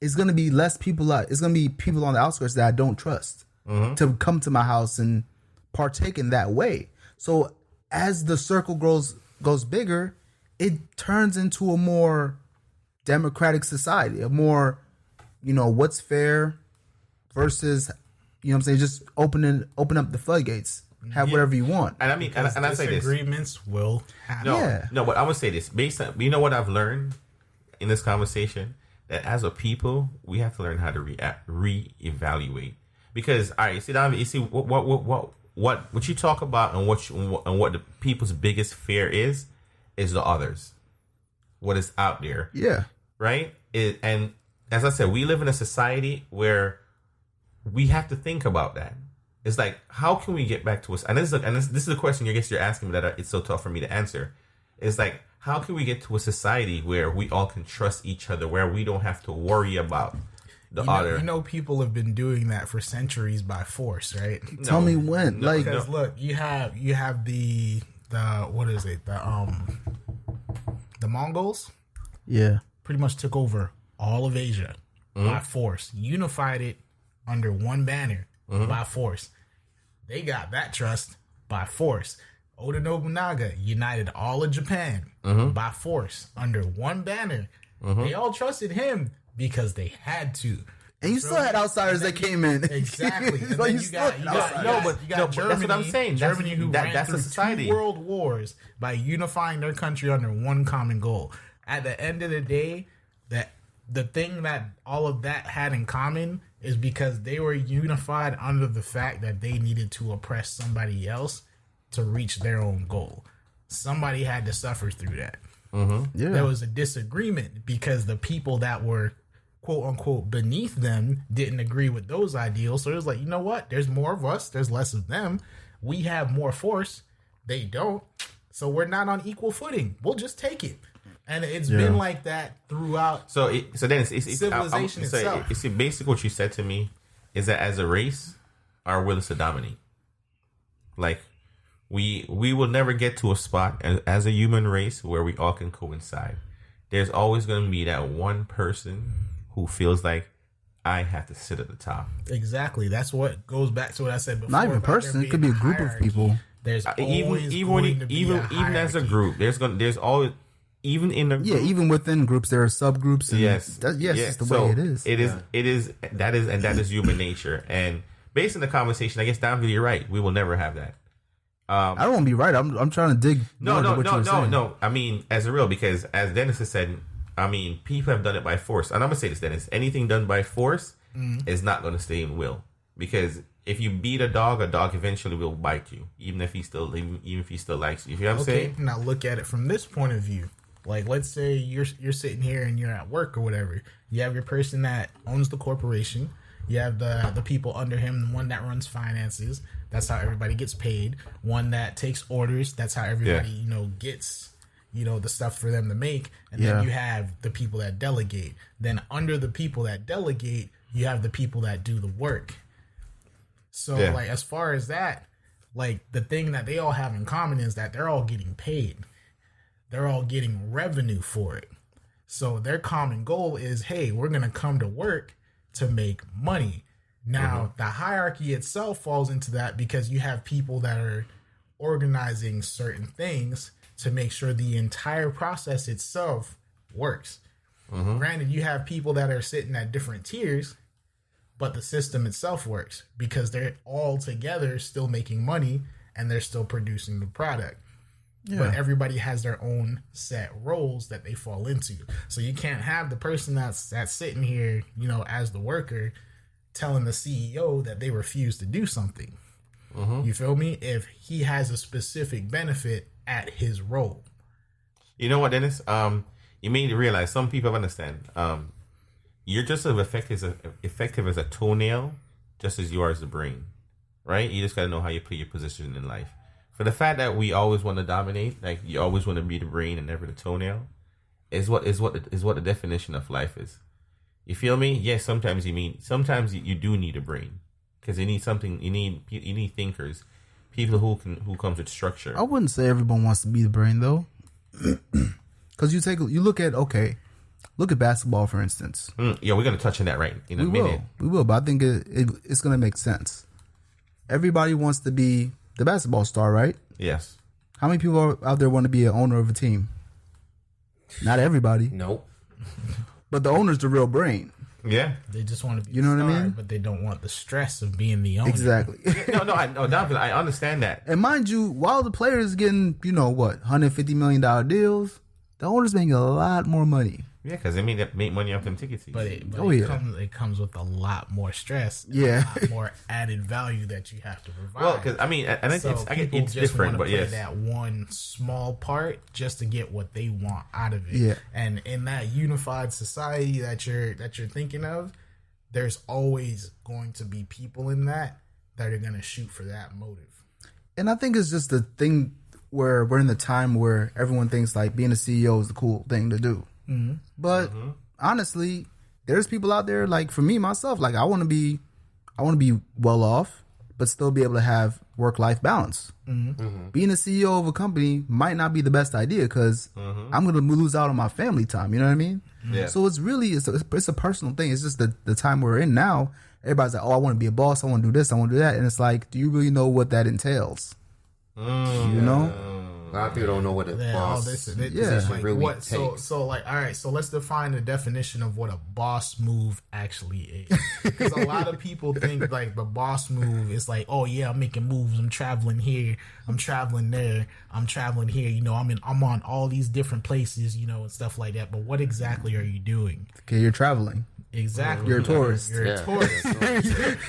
it's gonna be less people. It's gonna be people on the outskirts that I don't trust to come to my house and partake in that way. So as the circle goes bigger, it turns into a more democratic society, a more, what's fair versus, I'm saying, just open up the floodgates, have whatever you want. And I mean, and I say this, disagreements will happen. No, but I would say this based on, what I've learned in this conversation, that as a people, we have to learn how to reevaluate. Because, all right, you see, what you talk about and what the people's biggest fear is the others. What is out there. Yeah. Right? And as I said, we live in a society where we have to think about that. It's like, how can we get back to us? And this is a question I guess you're asking me that it's so tough for me to answer. It's like, how can we get to a society where we all can trust each other, where we don't have to worry about the other? People have been doing that for centuries by force, right? Tell me when. Because look, you have the what is it? The Mongols. Yeah. Pretty much took over all of Asia by force, unified it under one banner by force. They got that trust by force. Oda Nobunaga united all of Japan by force under one banner. They all trusted him because they had to. And you still had outsiders that came in. Exactly. And then you got Germany. That's what I'm saying. Germany who ran that's through a society. 2 world wars by unifying their country under one common goal. At the end of the day, the thing that all of that had in common is because they were unified under the fact that they needed to oppress somebody else to reach their own goal. Somebody had to suffer through that. Yeah. There was a disagreement because the people that were quote unquote beneath them didn't agree with those ideals. So it was like, you know what? There's more of us. There's less of them. We have more force. They don't. So we're not on equal footing. We'll just take it. And it's been like that throughout. So then it's civilization itself. You see, basically what you said to me is that as a race, our will is to dominate. Like, we will never get to a spot as a human race where we all can coincide. There's always going to be that one person who feels like, I have to sit at the top. Exactly. That's what goes back to what I said before. Not even a person. It could be a group of people. There's always even as a group, there's always, even in a group, even within groups there are subgroups. And yes, it's the way it is. It is that is human nature. And based on the conversation, I guess Don, you're right. We will never have that. I don't want to be right. I'm trying to dig. No. I mean, as a real, because as Dennis has said, I mean, people have done it by force. And I'm gonna say this, Dennis. Anything done by force is not going to stay in will, because if you beat a dog eventually will bite you, even if he still likes you. You know what I'm saying? Now look at it from this point of view. Like, let's say you're sitting here and you're at work or whatever. You have your person that owns the corporation. You have the people under him, the one that runs finances. That's how everybody gets paid. One that takes orders. That's how everybody, gets, the stuff for them to make. And then you have the people that delegate. Then under the people that delegate, you have the people that do the work. So, like, as far as that, like, the thing that they all have in common is that they're all getting paid. They're all getting revenue for it. So their common goal is, hey, we're going to come to work to make money. Now, the hierarchy itself falls into that because you have people that are organizing certain things to make sure the entire process itself works. Granted, you have people that are sitting at different tiers, but the system itself works because they're all together still making money and they're still producing the product. Yeah. But everybody has their own set roles that they fall into. So you can't have the person that's sitting here, as the worker, telling the CEO that they refuse to do something. You feel me? If he has a specific benefit at his role. You know what, Dennis? You made me realize some people understand. You're just as effective as a toenail, just as you are as a brain, right? You just got to know how you play your position in life. For the fact that we always want to dominate, like you always want to be the brain and never the toenail, is what the definition of life is. You feel me? Yes, sometimes you do need a brain because you need something. You need thinkers, people who comes with structure. I wouldn't say everyone wants to be the brain though, because you look at basketball for instance. Yeah, we're gonna touch on that right in a minute. We will, but I think it's gonna make sense. Everybody wants to be the basketball star, right? Yes. How many people out there want to be an owner of a team? Not everybody. Nope. But the owner's the real brain. Yeah. They just want to be what I mean? But they don't want the stress of being the owner. Exactly. I understand that. And mind you, while the players getting, $150 million deals, the owner's making a lot more money. Yeah, because they make money off them tickets. But it comes with a lot more stress. Yeah. A lot more added value that you have to provide. Well, because it's different, but yes, that one small part just to get what they want out of it. Yeah. And in that unified society that you're thinking of, there's always going to be people in that are going to shoot for that motive. And I think it's just the thing where we're in the time where everyone thinks like being a CEO is the cool thing to do. But honestly, there's people out there like for me myself, like I want to be well off, but still be able to have work-life balance. Being a CEO of a company might not be the best idea because I'm going to lose out on my family time. You know what I mean? Yeah. So it's really it's a personal thing. It's just the time we're in now. Everybody's like, oh, I want to be a boss. I want to do this. I want to do that. And it's like, do you really know what that entails? You know? A lot of people don't know what a boss position really takes. So like, all right, so let's define the definition of what a boss move actually is. Because a lot of people think like the boss move is like, oh yeah, I'm making moves. I'm traveling here. I'm traveling there. I'm traveling here. I'm on all these different places, and stuff like that. But what exactly are you doing? Okay, you're traveling. Exactly. You're a tourist. You're a tourist.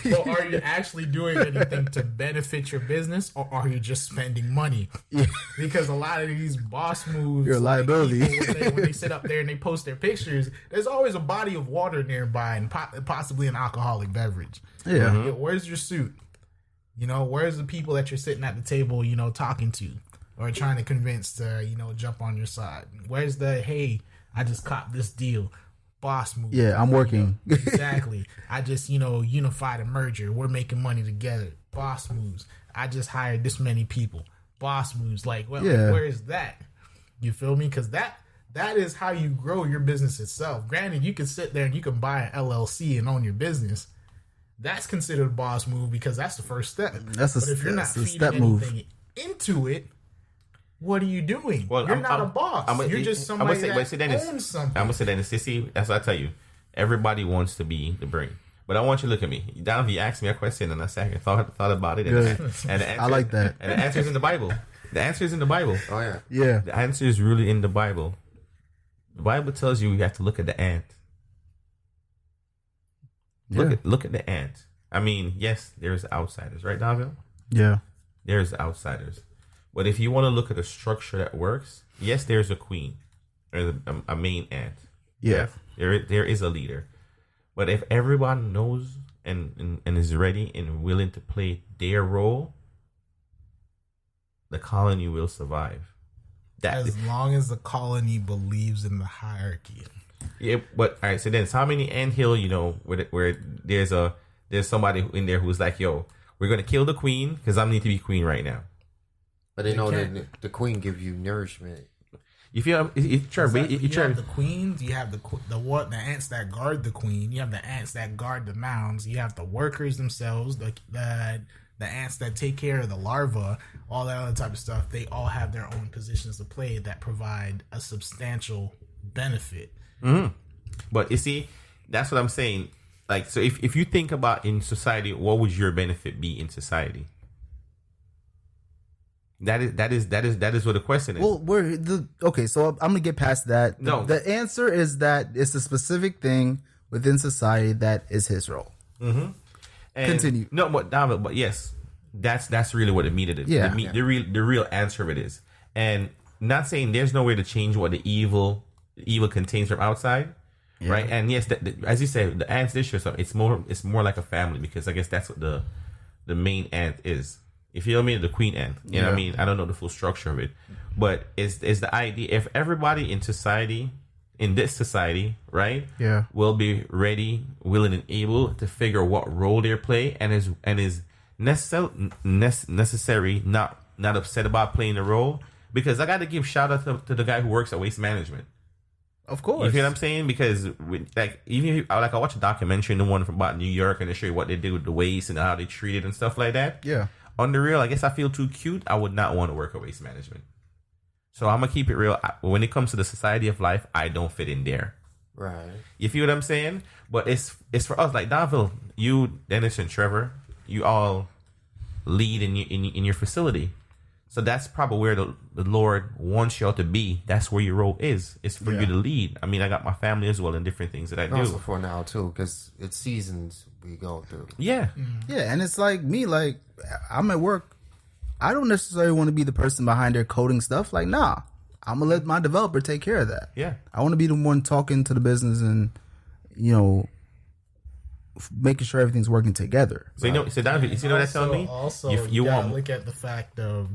Well, are you actually doing anything to benefit your business, or are you just spending money? Yeah. Because a lot of these boss moves, you're a liability. When they sit up there and they post their pictures, there's always a body of water nearby and possibly an alcoholic beverage. Yeah. Where's your suit? Where's the people that you're sitting at the table, talking to or trying to convince to, jump on your side? Where's the, hey, I just copped this deal. Boss move. Yeah, I'm working. Exactly. I just, unified a merger. We're making money together. Boss moves. I just hired this many people. Boss moves. Like, well, where is that? You feel me? Because that is how you grow your business itself. Granted, you can sit there and you can buy an LLC and own your business. That's considered a boss move because that's the first step. But if you're not feeding anything into it, what are you doing? Well, you're not a boss. You're just somebody that owns something. I'm going to say that in Sissy, that's what I tell you. Everybody wants to be the brain. But I want you to look at me. Down, you asked me a question and I thought about it. And the answer, I like that. And the answer is in the Bible. The answer is in the Bible. Oh, yeah. Yeah. The answer is really in the Bible. The Bible tells you have to look at the ant. Look at the ant. I mean, yes, there's outsiders, right, Davil? Yeah. There's outsiders. But if you want to look at a structure that works, yes, there's a queen. There's a main ant. Yeah. There is a leader. But if everyone knows and is ready and willing to play their role, the colony will survive. As long as the colony believes in the hierarchy. Yeah, but all right. So then, how many anthill where there's somebody in there who's like, yo, we're gonna kill the queen because I need to be queen right now. But they know that the queen gives you nourishment. If you have, you have the queens, you have the ants that guard the queen, you have the ants that guard the mounds, you have the workers themselves, the ants that take care of the larvae, all that other type of stuff. They all have their own positions to play that provide a substantial benefit. Mm-hmm. But you see, that's what I'm saying. Like, so if you think about in society, what would your benefit be in society? That is what the question is. Well, so I'm gonna get past that. No, the answer is that it's a specific thing within society that is his role. Mm-hmm. Continue. No, but yes, that's really what the meat of it is. Yeah. The real answer of it is, and not saying there's no way to change what the evil contains from outside, right? And yes, as you said, the ants this year, so it's more like a family because I guess that's what the main ant is. If you know what I mean, the queen ant. You know what I mean? I don't know the full structure of it, but it's the idea if everybody in this society, right? Yeah, will be ready, willing, and able to figure what role they play and is necessary, not upset about playing the role. Because I got to give shout out to the guy who works at Waste Management. Of course, you feel what I'm saying? Because I watch a documentary, the one about New York, and they show you what they do with the waste and how they treat it and stuff like that. Yeah. On the real, I guess I feel too cute. I would not want to work at Waste Management. So I'm gonna keep it real. When it comes to the society of life, I don't fit in there. Right. You feel what I'm saying? But it's for us. Like Donville, you, Dennis, and Trevor, you all lead in your facility. So that's probably where the Lord wants y'all to be. That's where your role is. It's for you to lead. I mean, I got my family as well and different things that I do. Also for now too, because it's seasons we go through. Yeah. Yeah, and it's like me. Like I'm at work. I don't necessarily want to be the person behind their coding stuff. Like, nah, I'm gonna let my developer take care of that. Yeah, I want to be the one talking to the business and making sure everything's working together. So you see what that's telling me? Also, you want to look at the fact of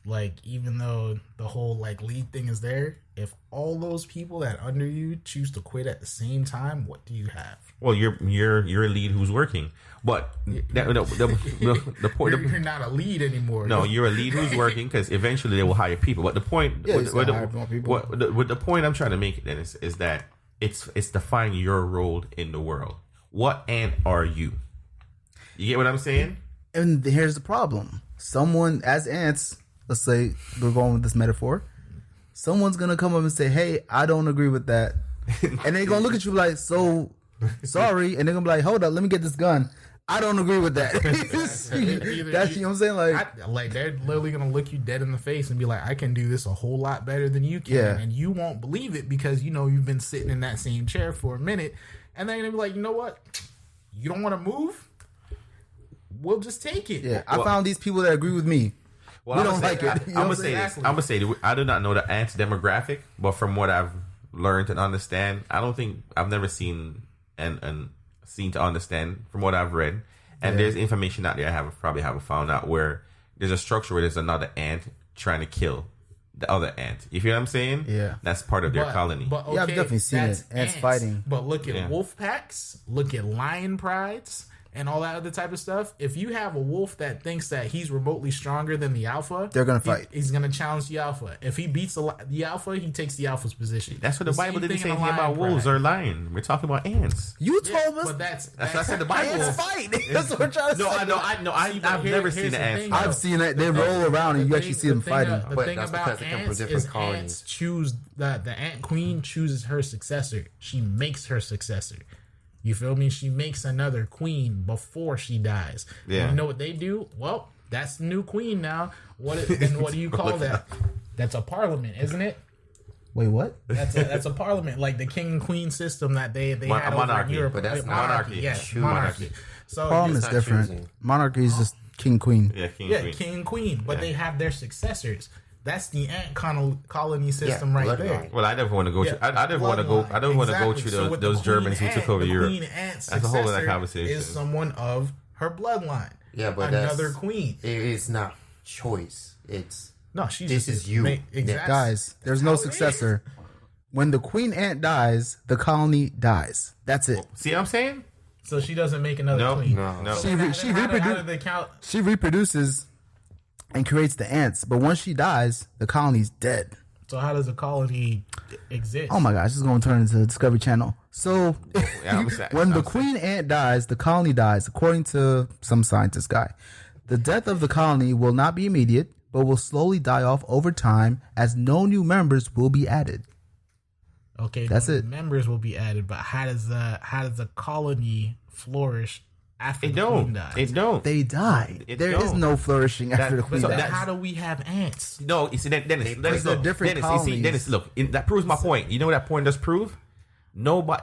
like, even though the whole like lead thing is there, if all those people that under you choose to quit at the same time, what do you have? Well, you're a lead who's working, but the point you're not a lead anymore. No, you're a lead who's working because eventually they will hire people. But the point, the point I'm trying to make then is that it's defining your role in the world. What ant are you? You get what I'm saying? And here's the problem: someone as ants, let's say we're going with this metaphor. Someone's gonna come up and say, "Hey, I don't agree with that," and they're gonna look at you like, "So sorry," and they're gonna be like, "Hold up, let me get this gun." I don't agree with that. That's you know what I'm saying. Like they're literally gonna look you dead in the face and be like, "I can do this a whole lot better than you can," and you won't believe it because you've been sitting in that same chair for a minute, and they're gonna be like, "You know what? You don't want to move? We'll just take it." Yeah, I found these people that agree with me. Well, we don't like it. I'm gonna say this. I'm gonna say I do not know the ants demographic, but from what I've learned and understand, I've never seen and seen to understand from what I've read. And there's information out there I probably haven't found out where there's a structure where there's another ant trying to kill the other ant. You feel what I'm saying? Yeah. That's part of their colony. But Yeah, I've definitely seen that's it. Ants fighting. But look at Yeah. wolf packs, look at lion prides, and all that other type of stuff. If you have a wolf that thinks that he's remotely stronger than the alpha, They're gonna fight. He's gonna challenge the alpha. If he beats the alpha, he takes the alpha's position. That's what the Bible same didn't say thing in anything a about lion wolves pride. or lion. We're talking about ants. You Yeah, told us but that's what I said, the Bible. ants fight. That's what we're trying to No, say. I know. I've here- never here's seen the the ants thing, fight. though. I've seen it. They roll around and you actually see them fighting. The But thing that's about because they come from ants different is colonies. ants choose the ant queen chooses her successor. She makes her successor. You feel me? She makes another queen before she dies. Yeah. And you know what they do? Well, that's the new queen now. And what do you call that? That's a parliament, isn't it? Wait, what? That's a parliament, like the king and queen system that they Mon- had monarchy, over in Europe. but that's monarchy. Yes, True monarchy. So Parliament is not different. choosing. Monarchy is just king, queen. Yeah, king. yeah, Queen. king and queen, but Yeah. they have their successors. That's the ant colony system Yeah, right bloodline. there. Well, I never want to go. Yeah, I never want to go. I don't want to go Exactly. through So with the those queen Germans who ant, took over the Europe. Queen ant's That's a whole other successor conversation. Is someone of her bloodline. Yeah, but another that's, queen. It's not choice. It's No, she's This just is you. Exactly. Guys, there's no how it is. successor. When the queen ant dies, the colony dies. That's it. See what I'm saying? So she doesn't make another No, queen. no. She How do reproduces. they count? She reproduces and creates the ants, but once she dies, the colony's dead. So how does a colony exist? Oh my gosh, this is going to turn into the Discovery Channel. So, Yeah, I'm saying- when the I'm queen ant dies, the colony dies, according to some scientist guy. The death of the colony will not be immediate, but will slowly die off over time as no new members will be added. Okay, That's no it. Members will be added, but how does the colony flourish after It the queen don't. dies? It don't. They die. It There is don't. no flourishing after the queen so dies. Then how do we have ants? No, you see, Dennis. Because they're different Dennis, you see, colonies. Dennis, look, that proves my point. You know what that point does prove?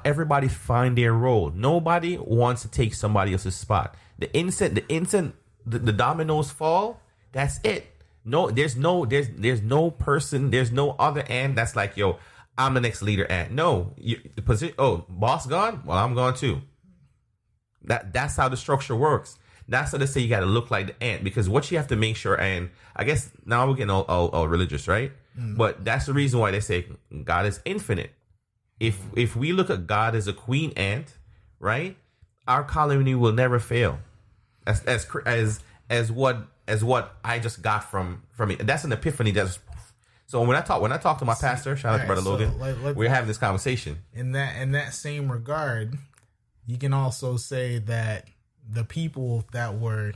Everybody find their role. Nobody wants to take somebody else's spot. The dominoes fall. That's it. No, there's no person, there's no other ant that's like, yo, I'm the next leader ant. No, the position. Oh, boss gone. Well, I'm gone too. That's how the structure works. That's how they say you got to look like the ant, because what you have to make sure, and I guess now we're getting all religious, right? But that's the reason why they say God is infinite. If we look at God as a queen ant, right, our colony will never fail. As what I just got from it. That's an epiphany. So when I talk to my pastor, shout out to Brother Logan, we're having this conversation. In that same regard, you can also say that the people that were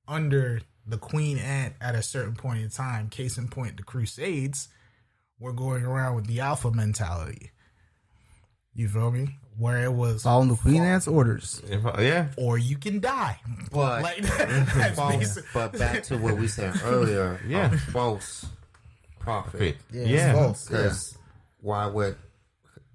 under the queen ant at a certain point in time, case in point, the Crusades, were going around with the alpha mentality. You feel me? Where it was Following the queen ant's orders. Yeah. or you can die. But Like that's basic. but back to what we said earlier. Yeah. False prophet. Yeah. False. Yeah. Because why would?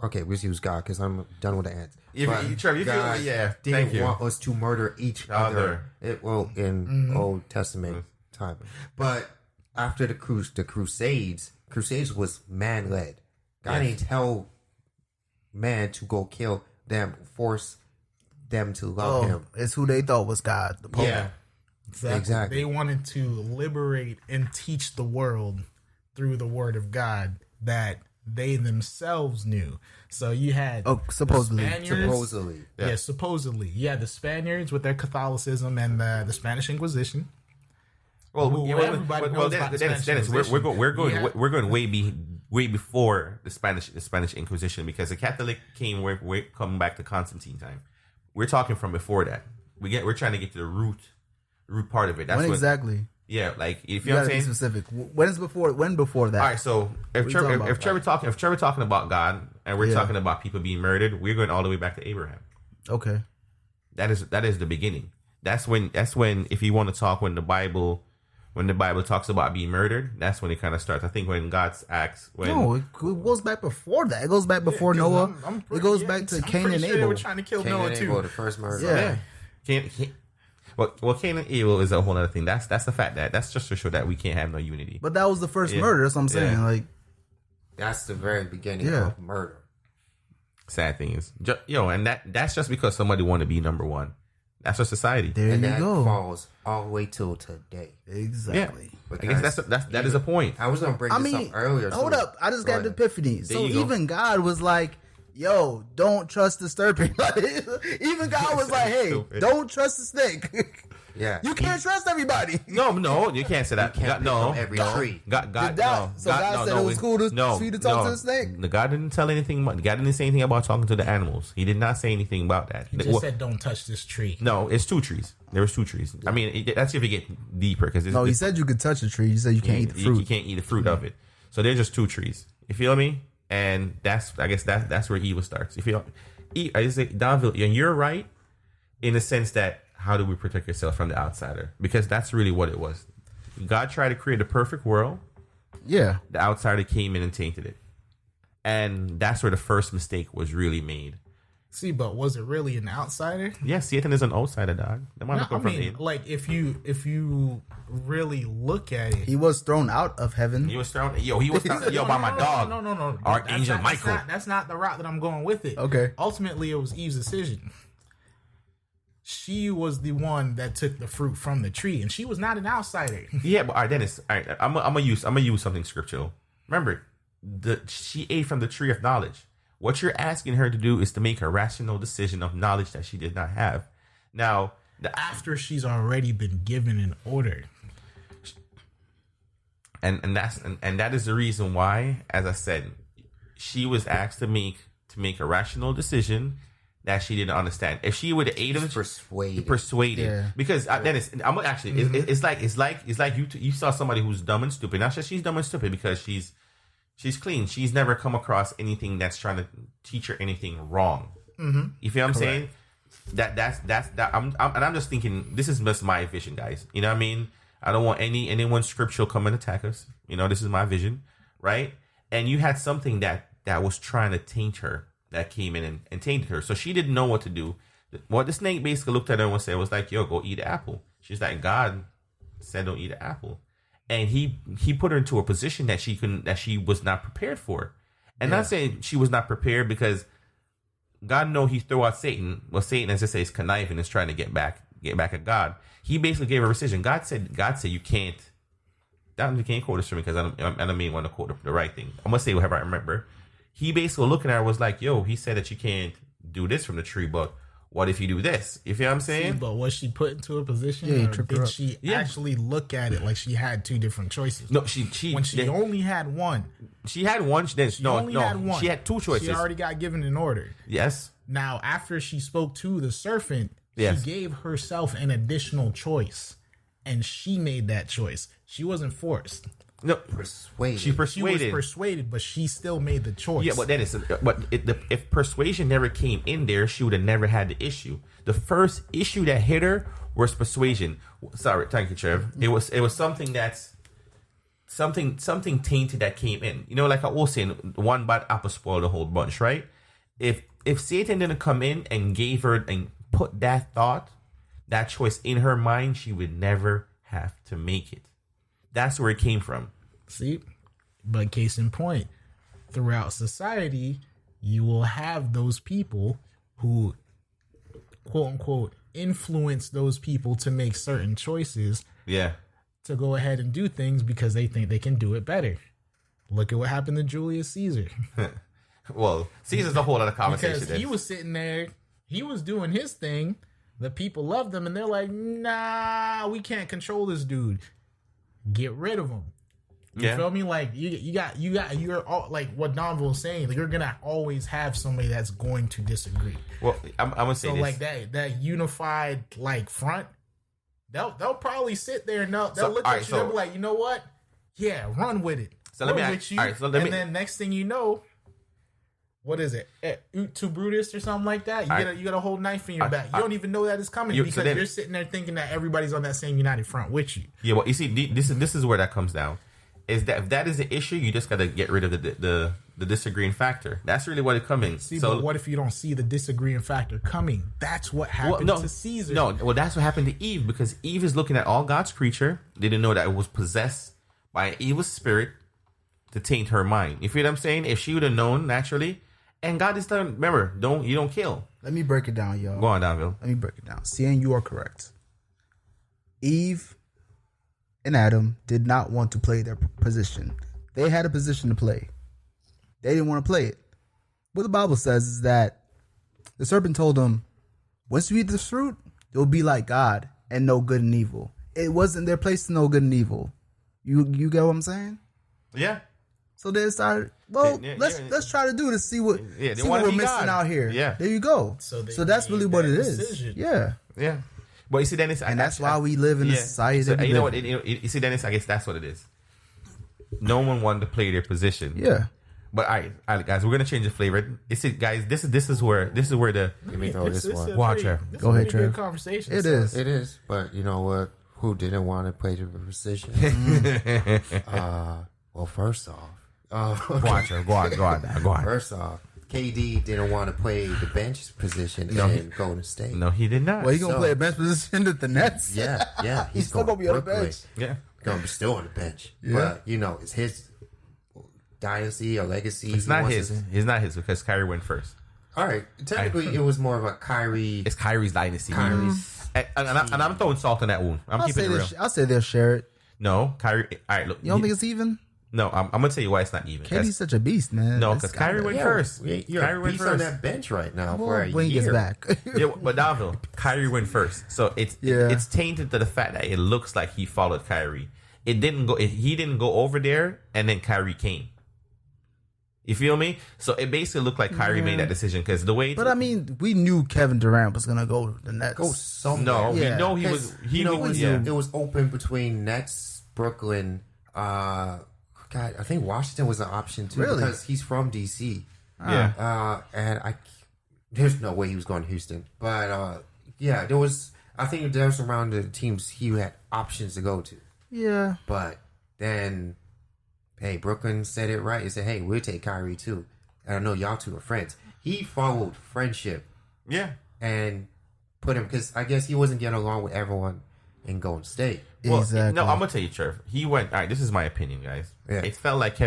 Okay, we just use God because I'm done with the ants. Trevor, you feel God me? Yeah. didn't Thank you. want us to murder each other. In Old Testament time, but after the Crusades was man led. God didn't tell man to go kill them, force them to love him. It's who they thought was God. The Pope. Yeah, exactly. They wanted to liberate and teach the world through the word of God that they themselves knew. So you had supposedly. the Spaniards, Supposedly. yeah, supposedly. You had the Spaniards with their Catholicism and the Spanish Inquisition. Everybody knows about the Dennis, Spanish we're going Yeah. way before the Spanish Inquisition, because the Catholic came we're coming back to Constantine time. We're talking from before that. We're trying to get to the root part of it. That's When what, exactly? Yeah, like if You you know what gotta I'm be saying. specific. When before that? All right, so if What are you talking Trevor talking about God, and we're Yeah. talking about people being murdered, we're going all the way back to Abraham. Okay. That is the beginning. That's when if you want to talk when the Bible talks about being murdered, that's when it kind of starts. I think when God asks No, it goes back before that. It goes back before Noah. It goes back to Cain and They Abel. were trying to kill Cain Noah and too. Abel, the first murder. Yeah. Cain and Abel is a whole other thing. That's the fact that's just to show that we can't have no unity. But that was the first Yeah. murder. That's what I'm saying. Yeah. Like, That's the very beginning Yeah. of murder. Sad thing is, and that's just because somebody want to be number one. That's our society. There and you that go. falls all the way till today. Exactly. I guess that is a point. I was gonna bring this up earlier. Hold up. I just got an epiphany. So you go. even God was like, yo, don't trust the serpent. Even God was like, hey, Stupid. don't trust the snake. Yeah, You can't trust everybody. No, you can't say that. You can't God, pick up every tree. God, Did God said it was cool to sweet to talk to the snake? The God didn't tell anything. God didn't say anything about talking to the animals. He did not say anything about that. He just said, "Don't touch this tree." No, it's 2 trees. There was 2 trees. I mean, that's if you get deeper because No, he said you could touch the tree. You said you can't eat the fruit. You can't eat the fruit of it. So there's just 2 trees. You feel me? And I guess that's where evil starts. If you don't, I just say, Donville, and you're right in the sense that how do we protect ourselves from the outsider? Because that's really what it was. God tried to create a perfect world. Yeah. The outsider came in and tainted it. And that's where the first mistake was really made. See, but was it really an outsider? Yeah, Satan is an outsider, dog. Like if you really look at it, He was thrown out of heaven. He was thrown. He was thrown. By my dog. No. Archangel Michael. That's not the route that I'm going with it. Okay. Ultimately, it was Eve's decision. She was the one that took the fruit from the tree, and she was not an outsider. Yeah, but all right, Dennis. All right, I'm gonna use something scriptural. Remember, she ate from the tree of knowledge. What you're asking her to do is to make a rational decision of knowledge that she did not have. Now, After she's already been given an order, and that is the reason why, as I said, she was asked to make a rational decision that she didn't understand. If she would have ate of it, persuaded. Yeah. Because Dennis, I'm actually, it's like you saw somebody who's dumb and stupid. Not just she's dumb and stupid because she's clean. She's never come across anything that's trying to teach her anything wrong. Mm-hmm. You feel what I'm saying? I'm just thinking this is just my vision, guys. You know what I mean? I don't want anyone scriptural come and attack us. You know, this is my vision, right? And you had something that was trying to taint her that came in and tainted her. So she didn't know what to do. What the snake basically looked at her and said was like, yo, go eat an apple. She's like, God said don't eat an apple. And he put her into a position that she was not prepared for. And not saying she was not prepared because God know he threw out Satan. Well, Satan, as I say, is conniving, is trying to get back at God. He basically gave her a decision. God said you can't. You can't quote this for me because I don't mean want to quote the right thing. I'm gonna say whatever I remember. He basically looking at her was like, yo, he said that you can't do this from the tree, but what if you do this? You feel what I'm saying? see, but was she put into a position, Yeah, or did she actually look at it like she had 2 different choices? No, she only had one. She had one. Then She only had one. She had 2 choices. She already got given an order. Yes. Now, after she spoke to the serpent, Yes. she gave herself an additional choice, and she made that choice. She wasn't forced. No, Persuaded. she persuaded. She was persuaded, but she still made the choice. Yeah, but if persuasion never came in there, she would have never had the issue. The first issue that hit her was persuasion. Sorry, thank you, Trev. It was something that's something tainted that came in. You know, like I was saying, one bad apple spoiled the whole bunch, right? If Satan didn't come in and gave her and put that thought, that choice in her mind, she would never have to make it. That's where it came from. See? But case in point, throughout society, you will have those people who, quote unquote, influence those people to make certain choices. Yeah. To go ahead and do things because they think they can do it better. Look at what happened to Julius Caesar. Well, Caesar's a whole other conversation. Because he was sitting there, he was doing his thing. The people loved him, and they're like, "Nah, we can't control this dude. Get rid of him." You feel me? Like you're all, like what Donville was saying. Like, you're gonna always have somebody that's going to disagree. Well, I'm gonna say so this. Like that unified like front. They'll probably sit there and they'll look at you. They'll be like, you know what? Yeah, run with it. So let me ask you. All right, so let me. Then next thing you know, what is it? Ut to Brutus or something like that. You get a whole knife in your back. You don't even know that it's coming because you're sitting there thinking that everybody's on that same united front with you. Yeah, well, you see, this is where that comes down. Is that if that is the issue, you just got to get rid of the disagreeing factor. That's really what it comes in. See, but what if you don't see the disagreeing factor coming? That's what happened to Caesar. No, well, that's what happened to Eve because Eve is looking at all God's creature. They didn't know that it was possessed by an evil spirit to taint her mind. You feel what I'm saying? If she would have known naturally, And God is telling, remember, you don't kill. Let me break it down, y'all. Go on, Danville. Let me break it down. Seeing you are correct. Eve and Adam did not want to play their position. They had a position to play. They didn't want to play it. What the Bible says is that the serpent told them, once you eat this fruit, you'll be like God and know good and evil. It wasn't their place to know good and evil. You get what I'm saying? Yeah. So they decided, let's try to do this. See what we're missing out here. Yeah. There you go. So that's really what it is. Yeah. Yeah. Well, you see, Dennis, and that's why we live in a society. So, you know what? You see, Dennis, I guess that's what it is. No one wanted to play their position. Yeah. But all right, guys, we're gonna change the flavor. You see, guys, this is where the let me throw this one. Watch her. Go ahead, Trev. Conversation. It is. It is. But you know what? Who didn't want to play the position? Well, first off, watch her. Go on. First off, KD didn't want to play the bench position in Golden State. No, he did not. Well, he's gonna play a bench position at the Nets. Yeah. He's still gonna be on the bench. Yeah, gonna be still on the bench. Yeah. But it's his dynasty or legacy. It's not his. It's not his because Kyrie went first. All right, technically, it was more of a Kyrie. It's Kyrie's dynasty. And I'm throwing salt on that wound. I'm keeping it real. I'll say they'll share it. No, Kyrie. All right, look. You don't think it's even? No, I'm gonna tell you why it's not even. KD's such a beast, man. No, because Kyrie went first. You're Kyrie went beast first on that bench right now for a when he year. gets back. Yeah, but Davil, Kyrie went first, so it's tainted to the fact that it looks like he followed Kyrie. He didn't go over there, and then Kyrie came. You feel me? So it basically looked like Kyrie made that decision because the way. But I mean, we knew Kevin Durant was gonna go to the Nets. Go somewhere. No, we know he was. It was open between Nets, Brooklyn. God, I think Washington was an option too because he's from DC. Yeah. And there's no way he was going to Houston. But there was. I think there was around the teams he had options to go to. Yeah. But then, hey, Brooklyn said it right. He said, "Hey, we'll take Kyrie too." And I know y'all two are friends. He followed friendship. Yeah. And put him because I guess he wasn't getting along with everyone in Golden State. Well, exactly. No, I'm gonna tell you, Trev. He went. All right, this is my opinion, guys. Yeah. It felt like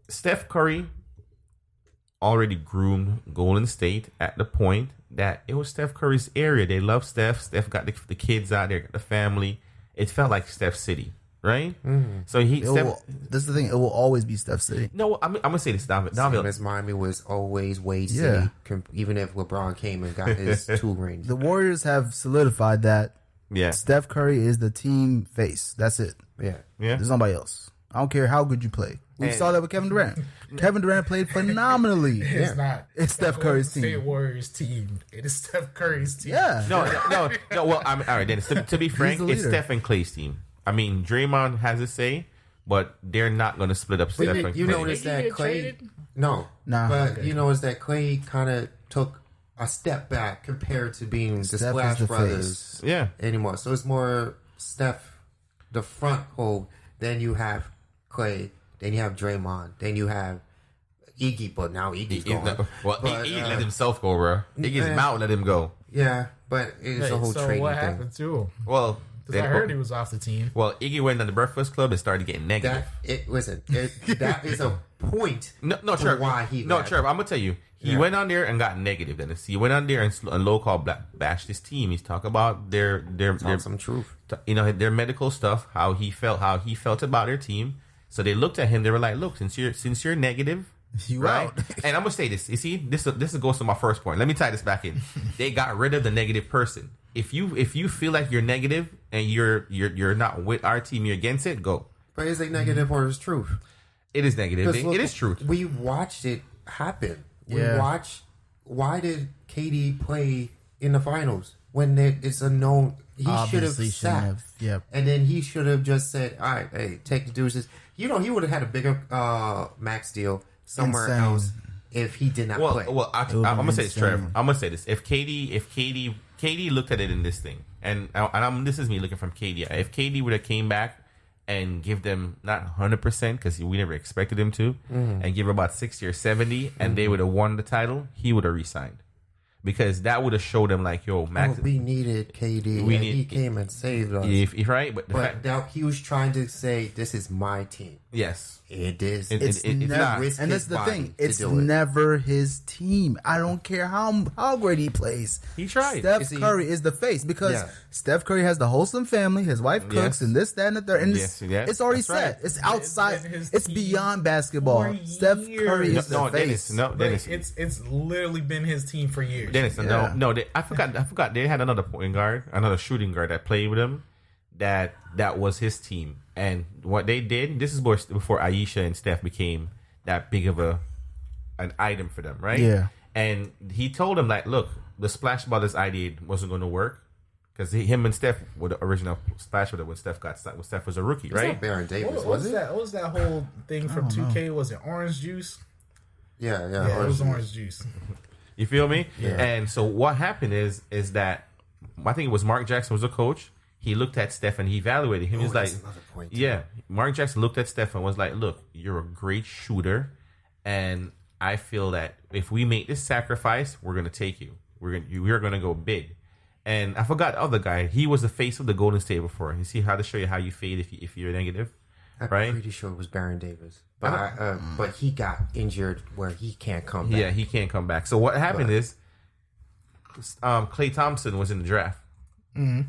Steph Curry already groomed Golden State at the point that it was Steph Curry's area. They love Steph. Steph got the kids out there, got the family. It felt like Steph City, right? Mm-hmm. So this is the thing. It will always be Steph City. No, I'm gonna say this, David. Same as Miami was always Wade City, even if LeBron came and got his 2 rings. The Warriors have solidified that. Yeah, Steph Curry is the team face. That's it. Yeah. There's nobody else. I don't care how good you play. We saw that with Kevin Durant. Kevin Durant played phenomenally. It's not. It's Steph Curry's team. State Warriors team. It is Steph Curry's team. Yeah. No. Well, all right, Dennis. To be frank, it's Steph and Clay's team. I mean, Draymond has a say, but they're not going to split up Steph and Clay. You notice that Clay? No. Nah. But you notice that Clay kind of took a step back compared to being the Steph Splash is the Brothers anymore. So it's more Steph, the front hold. Then you have Clay. Then you have Draymond. Then you have Iggy. But now Iggy's gone. Iggy let himself go, bro. Iggy's mouth let him go. Yeah, but it's a whole trading thing. What happened to him? Well, I heard he was off the team. Well, Iggy went on the Breakfast Club and started getting negative. That is a point. No, Trev. Why he? No, Trev. I'm gonna tell you. He went on there and got negative. Dennis. He went on there and low call bashed his team. He's talking about their some truth. Their medical stuff. How he felt about their team. So they looked at him. They were like, "Look, since you're negative, you right?" out. And I'm gonna say this. You see, this goes to my first point. Let me tie this back in. They got rid of the negative person. If you feel like you're negative and you're not with our team, you're against it, go. But is it negative or is it truth? It is negative. It is truth. We watched it happen. Yeah. We watched. Why did KD play in the finals when it's a known? He should have sat. Yep. And then he should have just said, "All right, hey, take the deuces." He would have had a bigger max deal somewhere else if he did not play. Well, I'm gonna say this, Trevor. I'm gonna say this. If KD looked at it in this thing, this is me looking from KD. If KD would have came back and give them not 100% because we never expected him to, and give about 60 or 70, and they would have won the title, he would have resigned because that would have showed them like, yo, Max. We needed KD. He came and saved us. Right, but he was trying to say, "This is my team." Yes. It is. It's it's never, not. and that's the thing. It's never his team. I don't care how great he plays. He tried. Steph Curry is the face because Steph Curry has the wholesome family. His wife cooks and this, that, and the third. And it's already set. Right. It's outside. It's beyond basketball. Steph Curry is the face. Dennis. It's literally been his team for years. Dennis, I forgot. They had another point guard, another shooting guard that played with him. That was his team, and what they did. This is before Aisha and Steph became that big of an item for them, right? Yeah. And he told them like, look, the Splash Brothers idea wasn't going to work because him and Steph were the original Splash Brothers when Steph was a rookie, right? Baron Davis, what was that whole thing from 2K? Was it Orange Juice? Yeah, it was Orange Juice. You feel me? Yeah. And so what happened is that I think it was Mark Jackson was the coach. He looked at Steph and he evaluated him. He was like, Mark Jackson looked at Steph and was like, look, you're a great shooter. And I feel that if we make this sacrifice, we're going to take you. We're going to go big. And I forgot the other guy. He was the face of the Golden State before. You see how to show you how you fade if you're negative, right? I'm pretty sure it was Baron Davis. But he got injured where he can't come back. Yeah, he can't come back. So what happened is Klay Thompson was in the draft. Mm-hmm.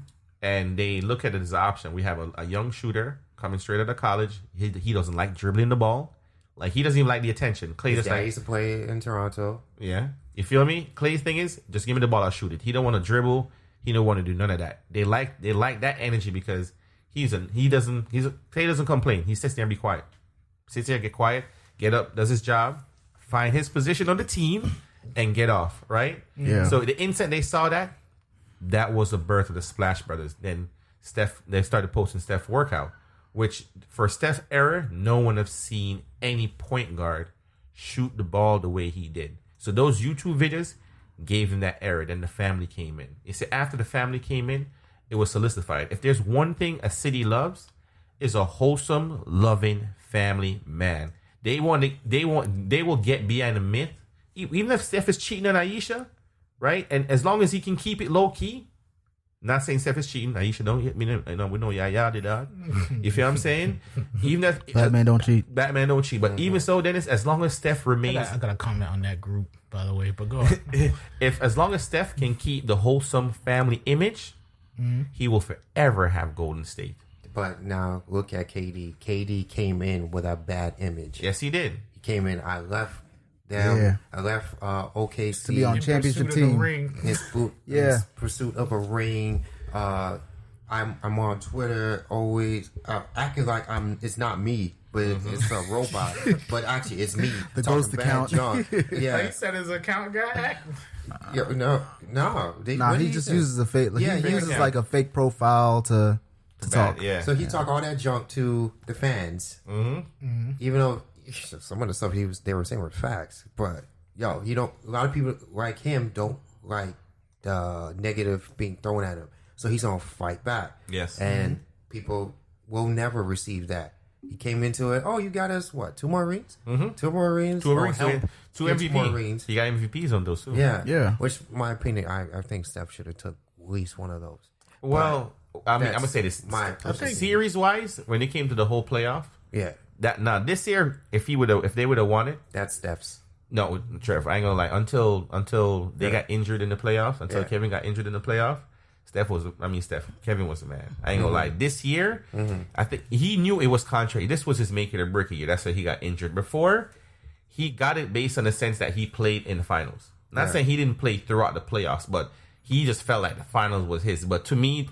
And they look at it as an option. We have a young shooter coming straight out of college. He doesn't like dribbling the ball. Like, he doesn't even like the attention. Klay just used to play in Toronto. Yeah. You feel me? Klay's thing is, just give me the ball, I'll shoot it. He don't want to dribble. He don't want to do none of that. They like that energy because Klay doesn't complain. He sits there and be quiet. Sits there, get quiet, get up, does his job, find his position on the team, and get off, right? Yeah. So the instant they saw that was the birth of the Splash Brothers. Then they started posting Steph workout, which for Steph's era, no one have seen any point guard shoot the ball the way he did. So those YouTube videos gave him that era. Then the family came in. You see, after the family came in, it was solidified. If there's one thing a city loves, is a wholesome, loving family man. They will get behind the myth, even if Steph is cheating on Aisha. Right? And as long as he can keep it low key, not saying Steph is cheating. Aisha don't hit me. We know Yaya did that. You feel what I'm saying? Even if Batman don't cheat. Batman don't cheat. But even so, Dennis, as long as Steph remains, I got a comment on that group, by the way. But go ahead. As long as Steph can keep the wholesome family image, he will forever have Golden State. But now look at KD. KD came in with a bad image. Yes, he did. He came in. I left OKC to be on championship team. His pursuit of a ring. I'm on Twitter always acting like it's not me, but it's a robot. But actually, it's me. The ghost account. Yeah, he said his account got hacked. No. He just uses a fake. He uses like a fake profile to talk. Yeah. So he talk all that junk to the fans, even though. Some of the stuff they were saying were facts, but a lot of people like him don't like the negative being thrown at him, so he's gonna fight back. Yes, and people will never receive that. He came into it. Oh, you got us what? 2 more rings? Mm-hmm. 2 more rings. 2 rings. 2 MVP. 2 more rings. He got MVPs on those too. Yeah. Which, my opinion, I think Steph should have took at least one of those. Well, I'm gonna say this. Series wise, when it came to the whole playoff, this year, if they would have won it, that's Steph's. No, Trev, I ain't gonna lie. Until they got injured in the playoffs, Kevin got injured in the playoff, Kevin was the man. I ain't gonna lie. This year, I think he knew it was contrary. This was his make it or break it year. That's why he got injured. Before, he got it based on the sense that he played in the finals. Not saying he didn't play throughout the playoffs, but he just felt like the finals was his. But to me,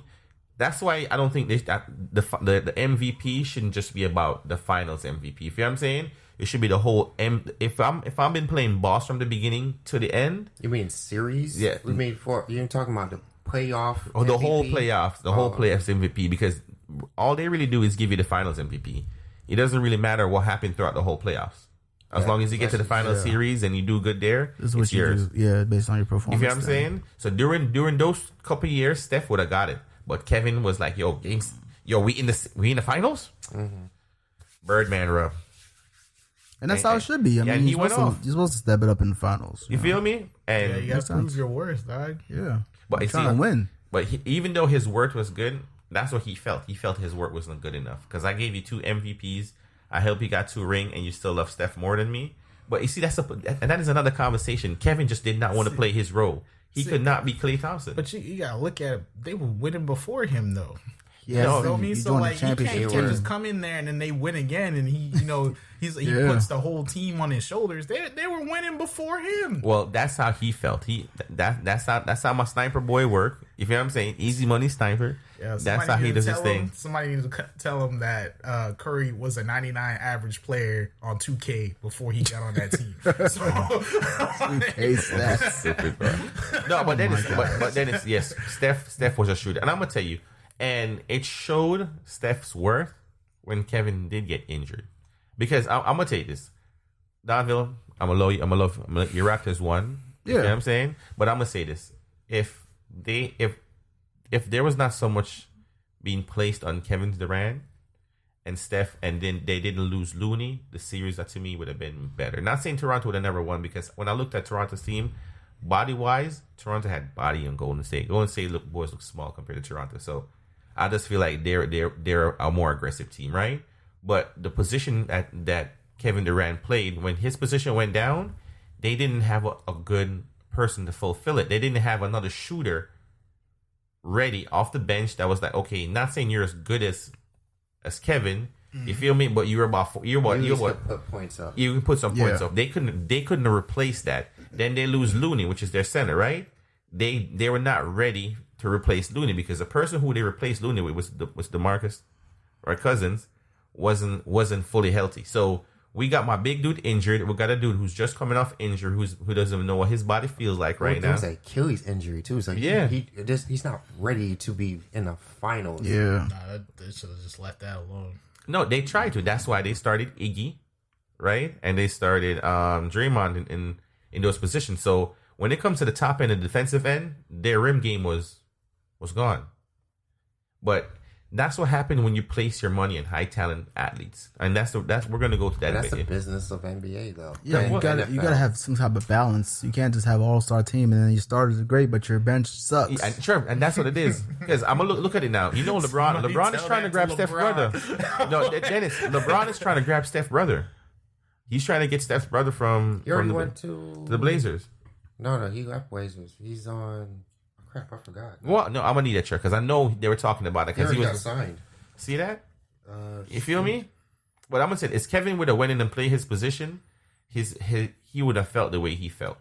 that's why I don't think the MVP shouldn't just be about the finals MVP. You feel what I'm saying? It should be the whole if I've been playing boss from the beginning to the end. You mean series? Yeah. You're talking about the playoff. Oh, the whole playoffs, playoffs MVP, because all they really do is give you the finals MVP. It doesn't really matter what happened throughout the whole playoffs. As long as you get to the final series and you do good there, it's yours. Do. Based on your performance. You feel what I'm saying? So during those couple years, Steph would have got it. But Kevin was like, we in the finals? Mm-hmm. Birdman rub. And that's how it should be. I mean, he went off. You're supposed to step it up in the finals. You feel me? And you got to prove your worth, dog. Yeah. But he's trying to win. But even though his worth was good, that's what he felt. He felt his work wasn't good enough. Because I gave you 2 MVPs. I hope you got 2 rings and you still love Steph more than me. But you see, and that is another conversation. Kevin just did not want to play his role. He could not be Klay Thompson. But you gotta look at it. They were winning before him, though. Yeah, You know what I mean? So like, he can't just They come in there and then they win again, and he puts the whole team on his shoulders. They were winning before him. Well, that's how he felt. That's how my sniper boy work. You feel what I'm saying? Easy money sniper. Yeah, that's how he does his thing. Somebody needs to tell him that Curry was a 99 average player on 2K before he got on that team. So, 2K stats. No, but then it's yes. Steph was a shooter, and I'm gonna tell you, and it showed Steph's worth when Kevin did get injured. Because I'm gonna tell you this, Donville, I'm gonna love your Raptors won. You know what I'm saying? But I'm gonna say this: if there was not so much being placed on Kevin Durant and Steph, and then they didn't lose Looney, the series to me would have been better. Not saying Toronto would have never won, because when I looked at Toronto's team, body wise, Toronto had body on Golden State. Golden State boys look small compared to Toronto, so I just feel like they're a more aggressive team, right? But the position that Kevin Durant played, when his position went down, they didn't have a good person to fulfill it. They didn't have another shooter ready off the bench that was like, okay, not saying you're as good as Kevin, you feel me? But you're what put points up. You can put some points up. They couldn't replace that. Then they lose Looney, which is their center, right? They were not ready to replace Looney, because the person who they replaced Looney with was DeMarcus or Cousins wasn't fully healthy. So we got my big dude injured. We got a dude who's just coming off injury, who doesn't even know what his body feels like right now. There was an Achilles injury too. So he's not ready to be in the finals. Yeah, They should have just left that alone. No, they tried to. That's why they started Iggy, right? And they started Draymond in those positions. So when it comes to the top end and defensive end, their rim game was gone. But that's what happened when you place your money in high talent athletes, and that's we're gonna go to that. That's the business of NBA, though. Yeah, you gotta have some type of balance. You can't just have an all-star team and then your starters are great, but your bench sucks. And sure, and that's what it is. Because I'm gonna look at it now. You know, LeBron is trying to grab Steph's brother. No, Dennis, LeBron is trying to grab Steph's brother. He's trying to get Steph's brother from the Blazers. No, he left Blazers. He's on. Crap, I forgot. Well, no, I'm gonna need that check because I know they were talking about it because he was signed. See that? You feel me? But I'm gonna say, if Kevin would have went in and played his position, he would have felt the way he felt.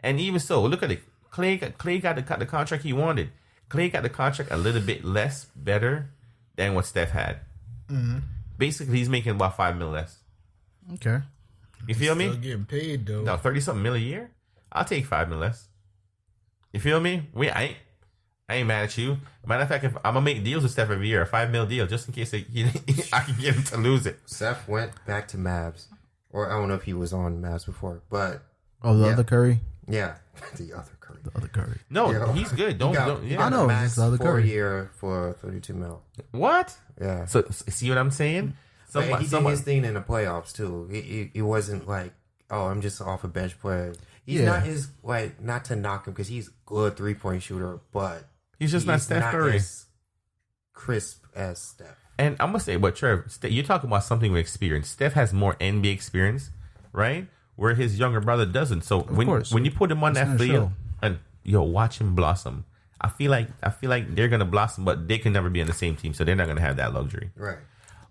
And even so, look at it. Clay got the contract he wanted. Clay got the contract a little bit less, better than what Steph had. Mm-hmm. Basically, he's making about $5 million less. Okay. You feel me? Still getting paid though. No, 30-something million a year. I'll take $5 million less. You feel me? I ain't mad at you. Matter of fact, if I'm gonna make deals with Steph every year, a $5 million deal, just in case I can get him to lose it. Steph went back to Mavs, or I don't know if he was on Mavs before, but the other Curry. Yeah, the other Curry. The other Curry. No, he's good. Don't. I know. Max The other Curry. 4 year for $32 million. What? Yeah. So see what I'm saying? He did his thing in the playoffs too. He wasn't like, oh, I'm just off a bench player. He's not not to knock him because he's a good 3-point shooter, but he's just not Steph Curry. As crisp as Steph. And I'm gonna say, but Trev, you're talking about something with experience. Steph has more NBA experience, right? Where his younger brother doesn't. So when you put him on that field and watch him blossom, I feel like they're gonna blossom, but they can never be on the same team, so they're not gonna have that luxury. Right.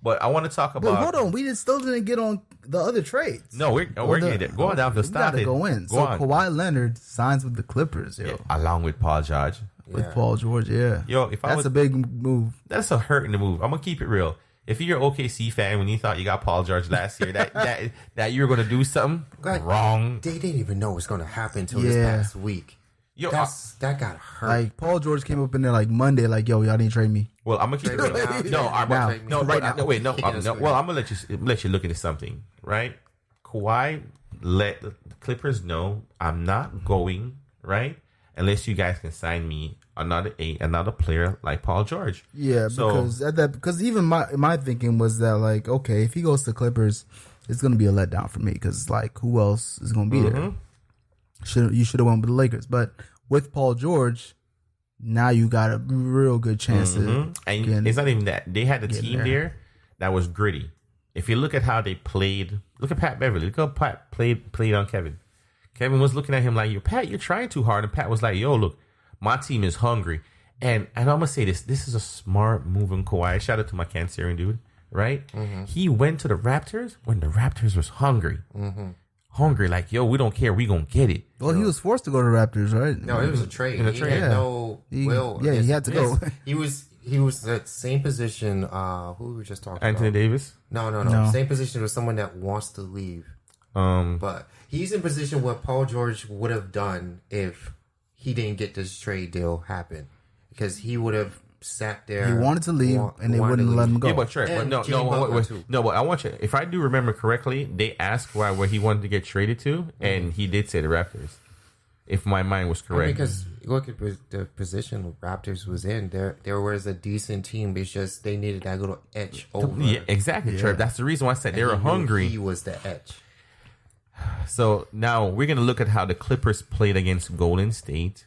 But I want to talk about. But hold on, we still didn't get on the other trades. No, we're getting it. Go on down to stop it. Go in. Kawhi Leonard signs with the Clippers, along with Paul George. With Paul George, that's a big move. That's a hurting move. I'm gonna keep it real. If you're an OKC fan, when you thought you got Paul George last year, that you were gonna do something wrong. They didn't even know what's gonna happen until this past week. That got hurt. Like Paul George came up in there like Monday, like, yo, y'all didn't trade me. Well, I'm gonna keep it real. Right now. Well, I'm gonna let you look into something, right? Kawhi let the Clippers know I'm not going, right? Unless you guys can sign me another player like Paul George. Yeah, because even my thinking was that, like, okay, if he goes to Clippers, it's gonna be a letdown for me because, like, who else is gonna be there? You should have went with the Lakers, but with Paul George, now you got a real good chance to. And it's not even that they had a team there that was gritty. If you look at how they played, look at Pat Beverly. Look how Pat played on Kevin. Kevin was looking at him like, "Yo, Pat, you're trying too hard." And Pat was like, "Yo, look, my team is hungry." And I'm gonna say this: this is a smart move in Kawhi. Shout out to my Cancerian dude, right? Mm-hmm. He went to the Raptors when the Raptors was hungry. Mm-hmm. Hungry, like, yo, we don't care, we gonna get it. Well, he was forced to go to Raptors, right? No, it was a trade. In a trade, he had no will. Yeah, he had to go. He was the same position. Who we were just talking Anthony about? Davis. No. Same position with someone that wants to leave. But he's in position what Paul George would have done if he didn't get this trade deal happen, because he would have sat there. He wanted to leave, and they wouldn't let him go. Yeah, but sure. But but I want you. If I do remember correctly, they asked where he wanted to get traded to, and he did say the Raptors. If my mind was correct, because look at the position the Raptors was in. There was a decent team. It's just they needed that little edge over. Yeah, exactly, Trev. That's the reason why I said they were hungry. He was the edge. So now we're gonna look at how the Clippers played against Golden State.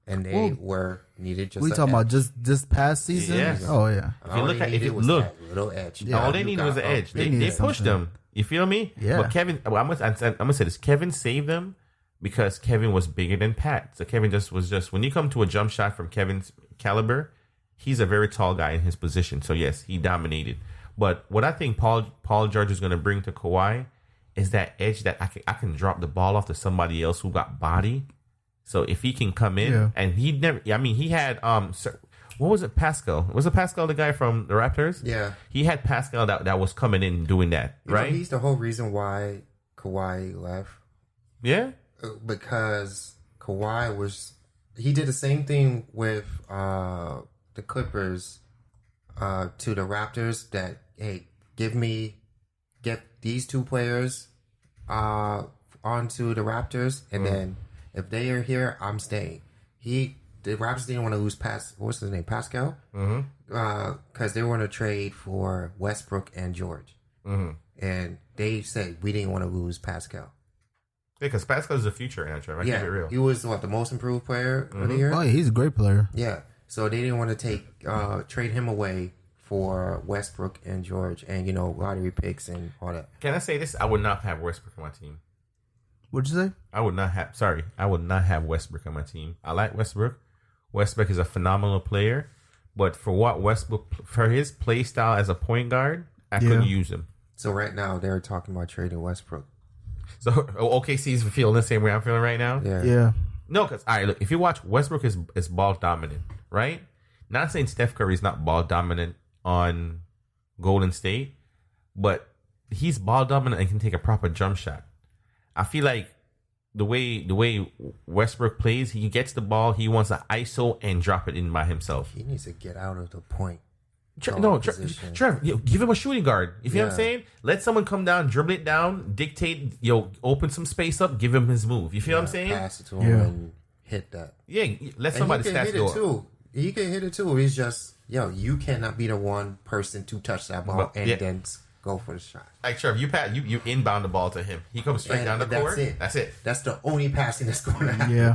And they were needed just. We talking about just past season? Yes. Oh yeah. If you look, that little edge. Yeah. all they needed was an edge. They pushed something. them. You feel me? Yeah. But Kevin, I'm gonna say this: Kevin saved them because Kevin was bigger than Pat. So Kevin was just when you come to a jump shot from Kevin's caliber, he's a very tall guy in his position. So yes, he dominated. But what I think Paul George is going to bring to Kawhi is that edge that I can drop the ball off to somebody else who got body. So if he can come in, and he never, I mean, he had what was it, Pascal? Was it Pascal, the guy from the Raptors? Yeah, he had Pascal that was coming in and doing that, right? He's the whole reason why Kawhi left. Yeah, because Kawhi he did the same thing with the Clippers to the Raptors. That hey, get these two players onto the Raptors, and then. If they are here, I'm staying. The Raptors didn't want to lose what's his name, Pascal? Because they want to trade for Westbrook and George. Mm-hmm. And they said, we didn't want to lose Pascal. Yeah, because Pascal's the future, Andrew. Keep it real. He was, the most improved player of the year? Oh, yeah, he's a great player. Yeah. So they didn't want to trade him away for Westbrook and George and, lottery picks and all that. Can I say this? I would not have Westbrook on my team. What'd you say? I would not have Westbrook on my team. I like Westbrook. Westbrook is a phenomenal player, but for his play style as a point guard, I couldn't use him. So right now they're talking about trading Westbrook. So OKC's feeling the same way I'm feeling right now. Yeah. No, because look, if you watch, Westbrook is ball dominant, right? Not saying Steph Curry's not ball dominant on Golden State, but he's ball dominant and can take a proper jump shot. I feel like the way Westbrook plays, he gets the ball, he wants to ISO and drop it in by himself. He needs to get out of the point. Trev, give him a shooting guard. You feel what I'm saying? Let someone come down, dribble it down, dictate, open some space up, give him his move. You feel what I'm saying? Pass it to him and hit that. Yeah, let somebody stats go up. He can hit it too. He's just, you cannot be the one person to touch that ball then go for the shot. Like Trev, you inbound the ball to him. He comes straight down the court. That's it. That's the only passing that's going to happen. Yeah.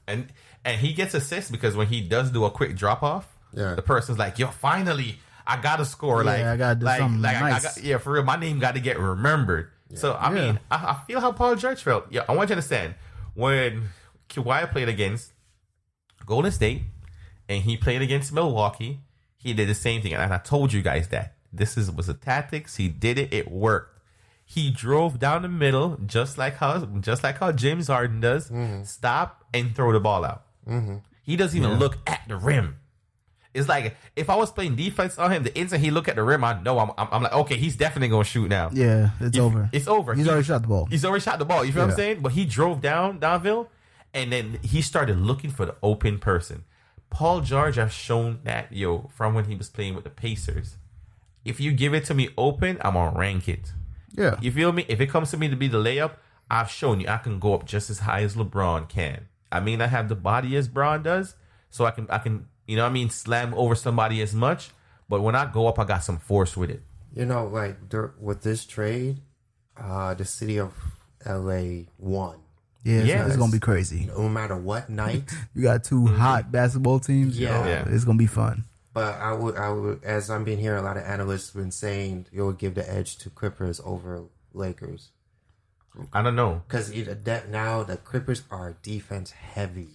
And he gets assists because when he does do a quick drop off, the person's like, "Yo, finally, I got to score." I got to do something nice. For real, my name got to get remembered. Yeah. So I mean, I feel how Paul George felt. Yeah, I want you to understand when Kawhi played against Golden State and he played against Milwaukee, he did the same thing, and I told you guys that. This was a tactics. He did it. It worked. He drove down the middle, just like how James Harden does. Mm-hmm. Stop and throw the ball out. Mm-hmm. He doesn't even look at the rim. It's like if I was playing defense on him, the instant he look at the rim, I know I'm like, okay, he's definitely gonna shoot now. Yeah, over. It's over. He's already shot the ball. You feel what I'm saying? But he drove downville, and then he started looking for the open person. Paul George has shown that from when he was playing with the Pacers. If you give it to me open, I'm gonna rank it. Yeah. You feel me? If it comes to me to be the layup, I've shown you I can go up just as high as LeBron can. I mean, I have the body as Bron does, so I can slam over somebody as much. But when I go up, I got some force with it. With this trade, the city of LA won. Yeah, it's gonna be crazy. No matter what night, you got two hot basketball teams. Yeah, it's gonna be fun. But I would, as I'm being hearing, a lot of analysts been saying it would give the edge to Clippers over Lakers. I don't know, because now the Clippers are defense heavy.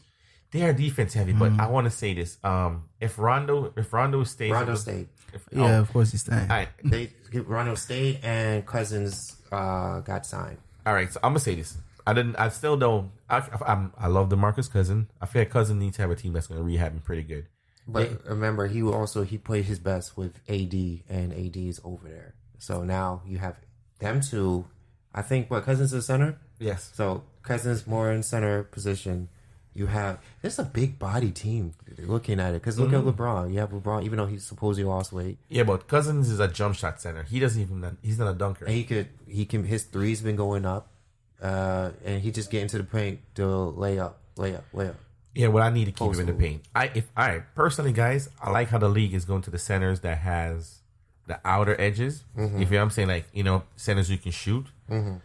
They are defense heavy, but I want to say this: if Rondo stays, Rondo stayed. Of course he's staying. All right, Rondo stayed, and Cousins got signed. All right, so I'm gonna say this. I still don't. I love DeMarcus Cousins. I feel like Cousins needs to have a team that's gonna rehab him pretty good. But remember, he played his best with AD, and AD is over there. So now you have them two. I think Cousins is center. Yes. So Cousins more in center position. It's a big body team looking at it. Because look at LeBron. You have LeBron, even though he's supposedly lost weight. Yeah, but Cousins is a jump shot center. He's not a dunker. And his three's been going up. And he just get into the paint to layup. Yeah, well, I need to keep him in the paint. Personally, guys, I like how the league is going to the centers that has the outer edges. Mm-hmm. If you know what I'm saying, like, centers you can shoot. Mm-hmm.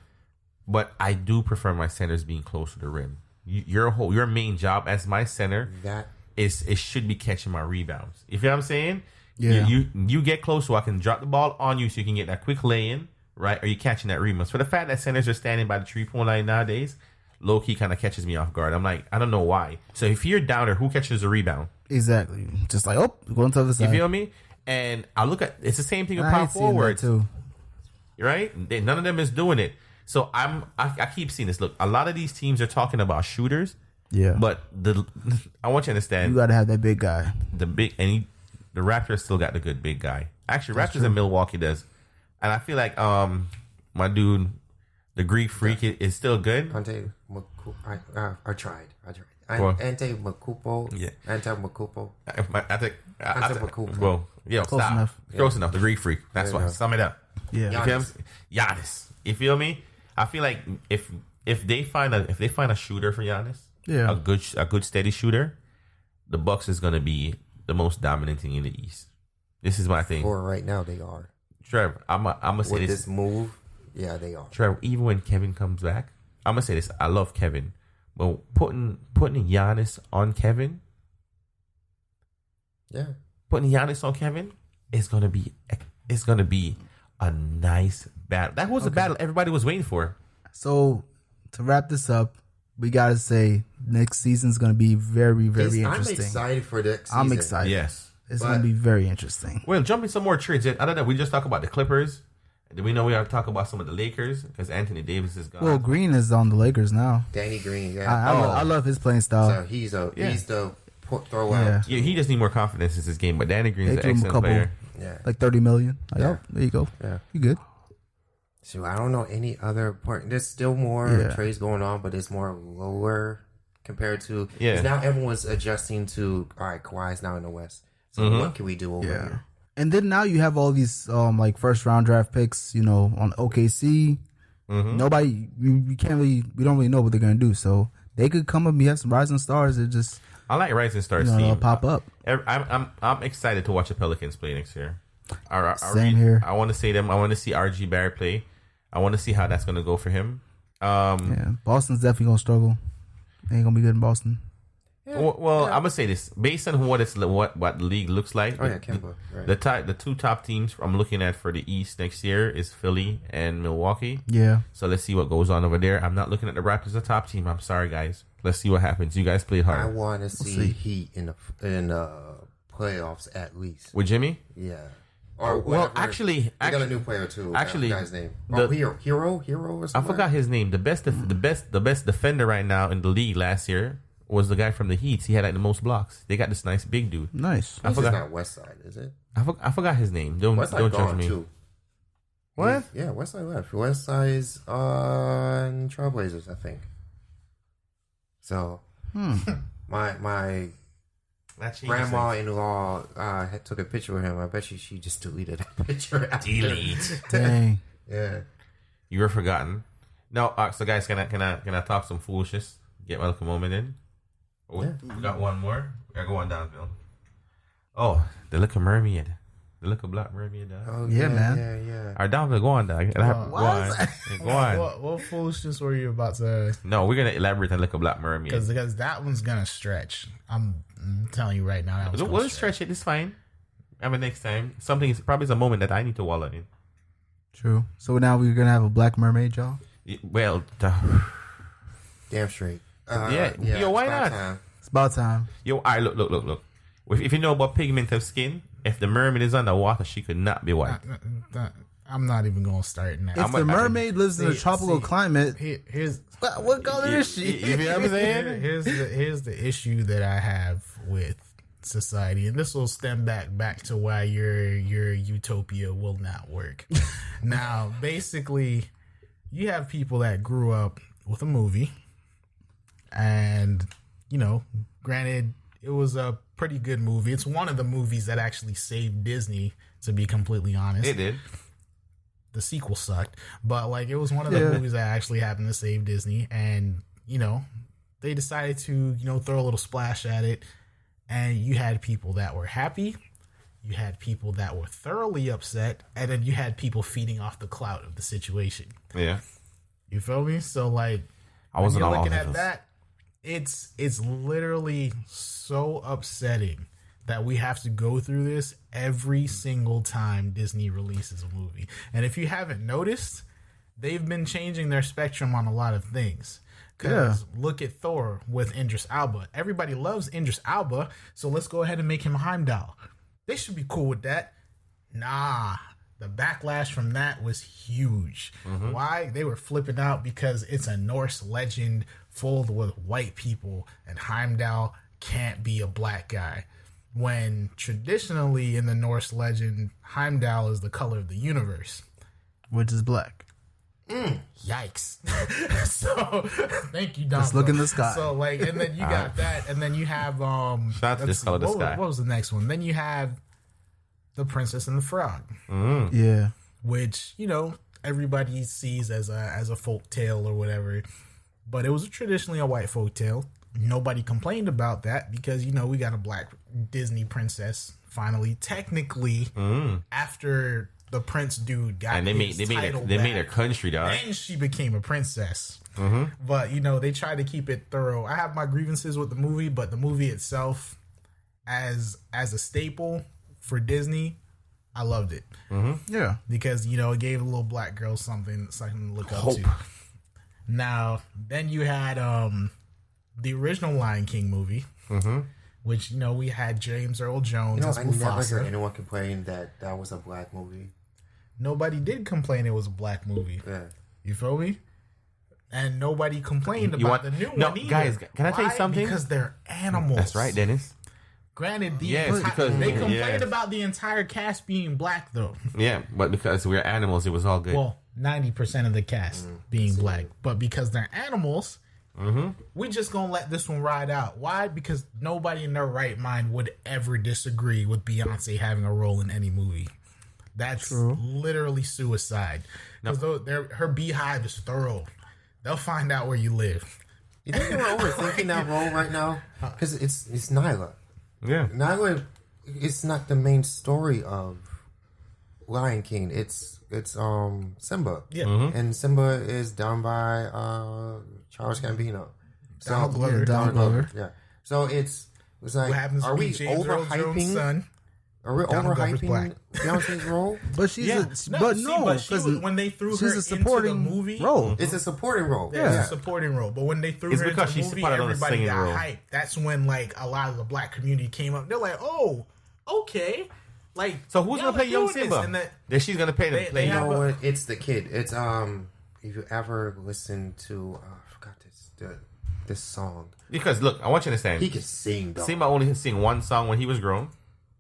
But I do prefer my centers being close to the rim. Your main job as my center it should be catching my rebounds. You feel what I'm saying? Yeah. You get close so I can drop the ball on you so you can get that quick lay-in, right? Or you catching that rebound. For the fact that centers are standing by the 3-point line nowadays, low-key kind of catches me off guard. I'm like, I don't know why. So if you're down there, who catches the rebound? Exactly. Just like, going to the side. You feel me? And I look at it's the same thing with power forwards too. Right? None of them is doing it. So I keep seeing this. Look, a lot of these teams are talking about shooters. Yeah. But I want you to understand. You got to have that big guy. The Raptors still got the good big guy. Actually, Raptors in Milwaukee does. And I feel like my dude, the Greek freak, is still good. I tried. Antetokounmpo. Yeah. Antetokounmpo. I think. Antetokounmpo. Well, yeah, Close stop. enough. Close enough. The Greek freak. That's why. Sum it up. Yeah. Giannis. You feel me? I feel like if they find a shooter for Giannis, Yeah. a good steady shooter, the Bucks is gonna be the most dominant thing in the East. This is my thing. For right now, they are. Trevor, I'm gonna say With this. this move, yeah, they are. Trevor, even when Kevin comes back, I'm gonna say this. I love Kevin, but putting Giannis on Kevin, putting Giannis on Kevin is gonna be a nice battle. That was a battle everybody was waiting for. So to wrap this up, we gotta say next season's gonna be very, very interesting. I'm excited for next season. I'm excited. Yes, it's gonna be very interesting. Well, jumping some more trades. I don't know. We just talk about the Clippers. Do we know we have to talk about some of the Lakers because Anthony Davis is gone? Well, Green is on the Lakers now. Danny Green, yeah. I love his playing style. So he's the throw out. Yeah, he just need more confidence in his game. But Danny Green's an excellent player. Yeah, like $30 million. Like, there you go. Yeah, you good. So I don't know any other part. There's still more trades going on, but it's more lower compared to. Yeah. Because now everyone's adjusting to. All right, Kawhi's now in the West. So what can we do over here? And then now you have all these like first round draft picks. On OKC. Nobody, we can't really, we don't really know what they're gonna do. So they could come up and have some rising stars. It just. I like rising stars. Pop up. I'm excited to watch the Pelicans play next year. Same here. I want to see them. I want to see RG Barrett play. I want to see how that's going to go for him. Boston's definitely going to struggle. They ain't going to be good in Boston. Well, I'm gonna say this based on what the league looks like. Kemba, right. The two top teams I'm looking at for the East next year is Philly and Milwaukee. Yeah. So let's see what goes on over there. I'm not looking at the Raptors as a top team. I'm sorry, guys. Let's see what happens. You guys played hard. I want to see Heat in the playoffs at least with Jimmy. Yeah. Or well, actually, got a new player too. Actually, guy's name. Hero. Or I forgot his name. The best defender right now in the league last year was the guy from the Heat. He had like the most blocks. They got this nice big dude. Nice. I forgot. It's not Westside, is it? I forgot his name. Don't judge me. Too. What? Yeah, Westside left. Westside is on Trailblazers, I think. So, my grandma-in-law took a picture of him. I bet she just deleted that picture. Delete. Dang. Yeah. You were forgotten. No, so guys, can I talk some foolishness? Get my little moment in. Oh, yeah. We got one more. We gotta go on down, Bill. Oh, the little mermaid. The little black mermaid. Oh, yeah, man. Yeah. All right, down, go on, dog. Go on. What foolishness were you about to... No, we're going to elaborate on little black mermaid. Because that one's going to stretch. I'm telling you right now. We'll stretch it. It's fine. I mean, next time, something is probably a moment that I need to wallow in. True. So now we're gonna have a black mermaid, y'all. Well, Damn straight. Yo, why not? It's about time. Yo, I look. If you know about pigment of skin, if the mermaid is underwater, she could not be white. I'm not even gonna start now. If the mermaid lives in a tropical climate, Here's what color is she? You know what I'm saying? here's the issue that I have with society, and this will stem back to why your utopia will not work. Now, basically, you have people that grew up with a movie, and granted, it was a pretty good movie. It's one of the movies that actually saved Disney, to be completely honest. It did. The sequel sucked, but it was one of the movies that actually happened to save Disney, and they decided to throw a little splash at it, and you had people that were happy, you had people that were thoroughly upset, and then you had people feeding off the clout of the situation. Yeah, you feel me? So I wasn't when you're on looking all at of that, it's literally so upsetting that we have to go through this every single time Disney releases a movie. And if you haven't noticed, they've been changing their spectrum on a lot of things. Because look at Thor with Idris Elba. Everybody loves Idris Elba, so let's go ahead and make him Heimdall. They should be cool with that. Nah, the backlash from that was huge. Mm-hmm. Why? They were flipping out because it's a Norse legend full with white people, and Heimdall can't be a black guy. When traditionally in the Norse legend, Heimdall is the color of the universe, which is black. Yikes. So thank you, Don. Just look in the sky. So and then you got that, and then you have Shout this color the sky. What was the next one? Then you have The Princess and the Frog. Yeah. Which, everybody sees as a folk tale or whatever. But it was traditionally a white folk tale. Nobody complained about that because, we got a black Disney princess finally. Technically, after the prince dude got and they made a country, dog. And she became a princess. Mm-hmm. But, they tried to keep it thorough. I have my grievances with the movie, but the movie itself, as a staple for Disney, I loved it. Mm-hmm. Yeah. Because, it gave a little black girl something to look up to. Now, then you had the original Lion King movie, which, we had James Earl Jones as I Mufasa. never heard anyone complain that was a black movie. Nobody did complain it was a black movie. Yeah. You feel me? And nobody complained about the new one either. Guys, can I tell you something? Because they're animals. That's right, Dennis. Granted, because they complained about the entire cast being black, though. Yeah, but because we're animals, it was all good. Well, 90% of the cast being black. But because they're animals, we just gonna let this one ride out. Why? Because nobody in their right mind would ever disagree with Beyonce having a role in any movie. That's literally suicide. Because her beehive is thorough. They'll find out where you live. You think they're overthinking that role right now? Because it's Nyla. Yeah. Nyla is not the main story of Lion King. It's Simba. Yeah. And Simba is done by Charles Gambino. Donald Glover. Donald Glover. Yeah. So it's like, What happens are to we be James Earl Jones' overhyping? son? Are we Donald Glover's overhyping Beyonce's role? But she's when they threw she's her a supporting into the movie, role. It's a supporting role. It's a supporting role. But when they threw It's her into because the she's movie, spotted on a everybody singing got role. hyped. That's when a lot of the black community came up. They're like, oh, okay. So who's gonna play young Simba? And That she's gonna play they You have know what? It's the kid. It's if you ever listen to I forgot this song. Because look, I want you to understand. He can sing though. Simba only sing one song when he was grown.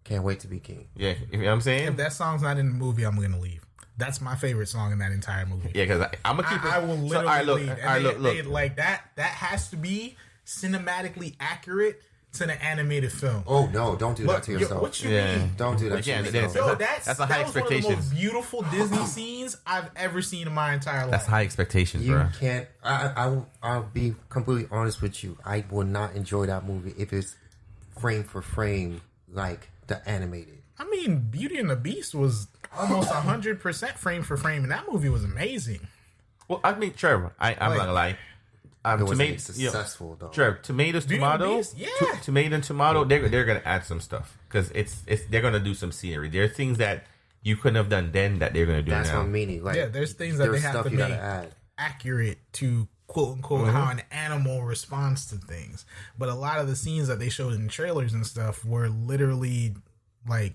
Can't wait to be king. Yeah, you know what I'm saying? if that song's not in the movie, I'm gonna leave. That's my favorite song in that entire movie. Yeah, because I'm gonna keep it. I will literally leave. All right, look. They, like that has to be cinematically accurate to the animated film. Oh no! Don't do that to yourself. What you mean? Don't do that Again, to yourself. Yo, that's a high that was one of the expectation. most beautiful Disney scenes I've ever seen in my entire life. That's high expectations, You bro. can't. I'll be completely honest with you. I will not enjoy that movie if it's frame for frame like the animated. I mean, Beauty and the Beast was almost 100% frame for frame, and that movie was amazing. Well, I mean, Trevor, I'm not gonna lie. it wasn't tomato successful though. Sure, tomatoes, Beauty and the tomato, Beast? Yeah. tomato and tomato. They're gonna add some stuff because it's they're gonna do some scenery. There are things that you couldn't have done then that they're gonna do That's now. what I'm meaning. Like, Yeah, there's things that they there's have stuff to you make gotta add. accurate to quote unquote how an animal responds to things. But a lot of the scenes that they showed in the trailers and stuff were literally like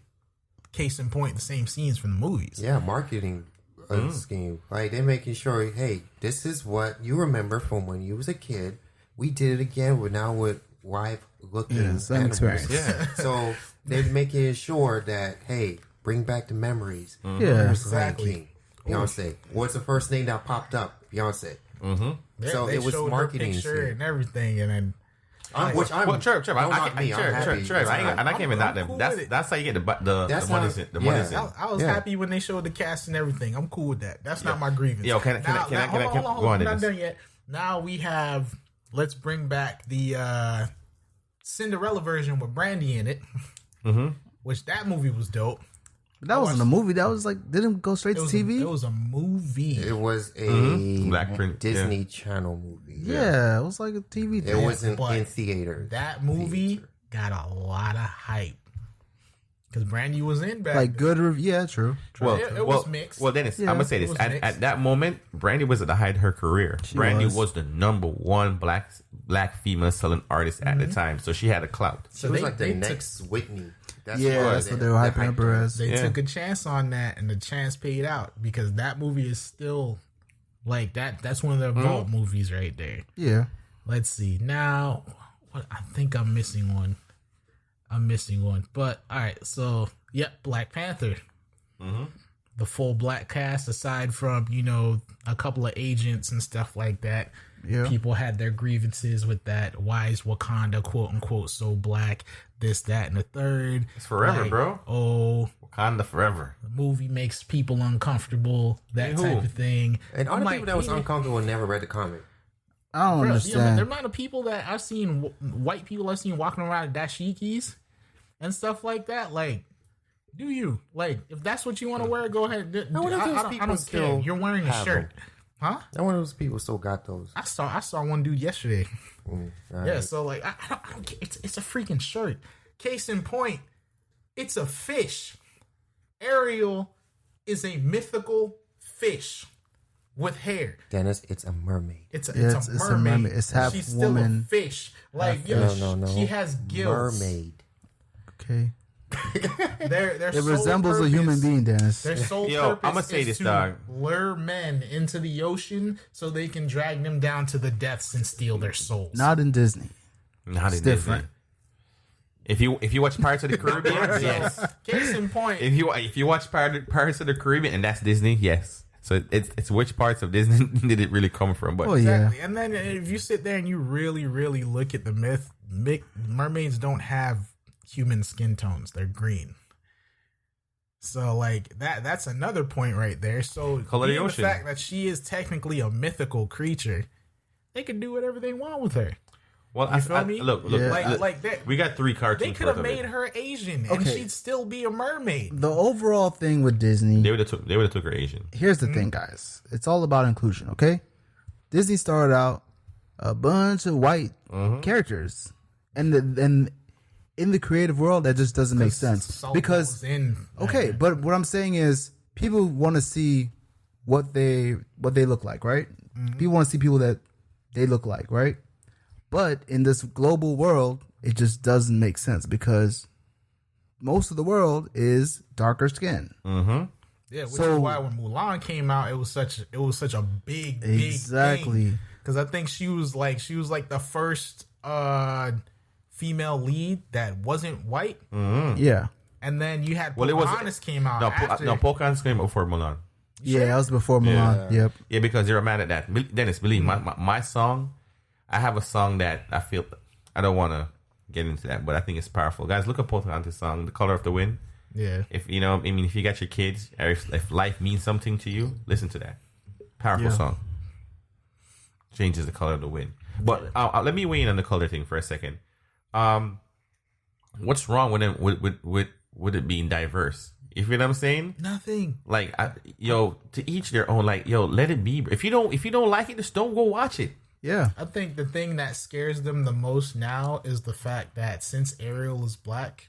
case in point the same scenes from the movies. Yeah, marketing scheme. Like, they're making sure, hey, this is what you remember from when you was a kid. We did it again. We're now with live looking same animals. experience. Yeah. So they're making sure that, hey, bring back the memories. Yeah. Exactly. King, Beyonce. What's the first name that popped up? Beyonce. So They it was showed her marketing picture shit. and everything, and then Which I'm, Well, Trev, don't knock me. I'm happy. Trev, I can't even knock I'm them. cool That's with it. that's how you get the That's money. how- The money. yeah. I was Yeah. happy when they showed the cast and everything. I'm cool with that. That's not my grievance. Yo, can I hold go on, I'm not Dennis. done yet. Now we have. Let's bring back the Cinderella version with Brandy in it, which that movie was dope. That wasn't a movie. That was like didn't go straight It to was TV. it was a movie. It was a Black print, Disney Channel movie. yeah, it was like a TV It thing. wasn't but in theater. That movie got a lot of hype because Brandy was in back. Like good review. Yeah, true. Well, It was mixed. Well, Dennis, Yeah, I'm gonna say it this. was At, mixed. at that moment, Brandy was at the height of her career. Brandy was. was the number one black female selling artist at the time, so she had a clout. She was like the they took- next Whitney. That's Yeah, that's what they were hyping her as. They Yeah. took a chance on that, and the chance paid out because that movie is still like that. That's one of the vault movies right there. Yeah. Let's see now. What I think I'm missing one. But all right, so yep, Black Panther. The full black cast, aside from a couple of agents and stuff like that. Yeah. People had their grievances with that. Why is Wakanda quote unquote so black? This, that, and the third. It's forever, Like, bro. Oh, Wakanda forever. the movie makes people uncomfortable. That Hey, who? type of thing. And all I'm the like, people that was maybe- uncomfortable never read the comic. I don't Bro, the understand. amount of people that I've seen, white people I've seen walking around with dashikis and stuff like that, like, do you? Like, if that's what you want to wear, go ahead. I wonder if those I people don't care. still You're wearing a have shirt. them. Huh? Not one of those people still got those. I saw one dude yesterday. All Yeah, right. so like I don't care. It's a freaking shirt. Case in point, it's a fish. Ariel is a mythical fish with hair. Dennis, it's a mermaid. It's a Yeah, it's it's a a mermaid. mermaid. It's half She's still woman, a fish. Like No. she has gills. Mermaid. Okay. Their It sole resembles a purpose- human being, Dennis. Their sole Yo, purpose I'ma say is this, to dog. lure men into the ocean so they can drag them down to the depths and steal their souls. Not in Disney. Not It's in different. Disney. If you watch Pirates of the Caribbean, yes. Case in point, If you watch Pirates of the Caribbean and that's Disney, yes. So it's which parts of Disney did it really come from? But Oh yeah. exactly. And then if you sit there and you really, really look at the myth, mermaids don't have human skin tones. They're green. So like that's another point right there. So Color of the being ocean. fact that she is technically a mythical creature, they can do whatever they want with her. well, You feel me? look, Yeah. Like that. we got 3 cartoons. They could worth have of it. made her Asian and Okay. she'd still be a mermaid. The overall thing with Disney. They would have took her Asian. Here's the thing, guys. It's all about inclusion, okay? Disney started out a bunch of white characters, and in the creative world, that just doesn't make sense Salt because was in okay. But what I'm saying is, people want to see what they look like, right? People want to see people that they look like, right? But in this global world, it just doesn't make sense because most of the world is darker skin. Yeah, which So- is why when Mulan came out, it was such a big Exactly. Because I think she was like the first female lead that wasn't white, Yeah. and then you had Well, it was Pocahontas came out. No, after. Pocahontas came before Mulan. Yeah, that was before Mulan. Yep. Yeah, because they were mad at that. Dennis, believe me, my song. I have a song that I feel I don't want to get into that, but I think it's powerful. Guys, look at Pocahontas' song, "The Color of the Wind." Yeah, If if you got your kids, or if life means something to you, listen to that. Powerful song. Changes the color of the wind. But let me weigh in on the color thing for a second. What's wrong with it being diverse? If you know what I'm saying? nothing. Like, to each their own. Like, let it be. If you don't like it, just don't go watch it. Yeah. I think the thing that scares them the most now is the fact that since Ariel is black,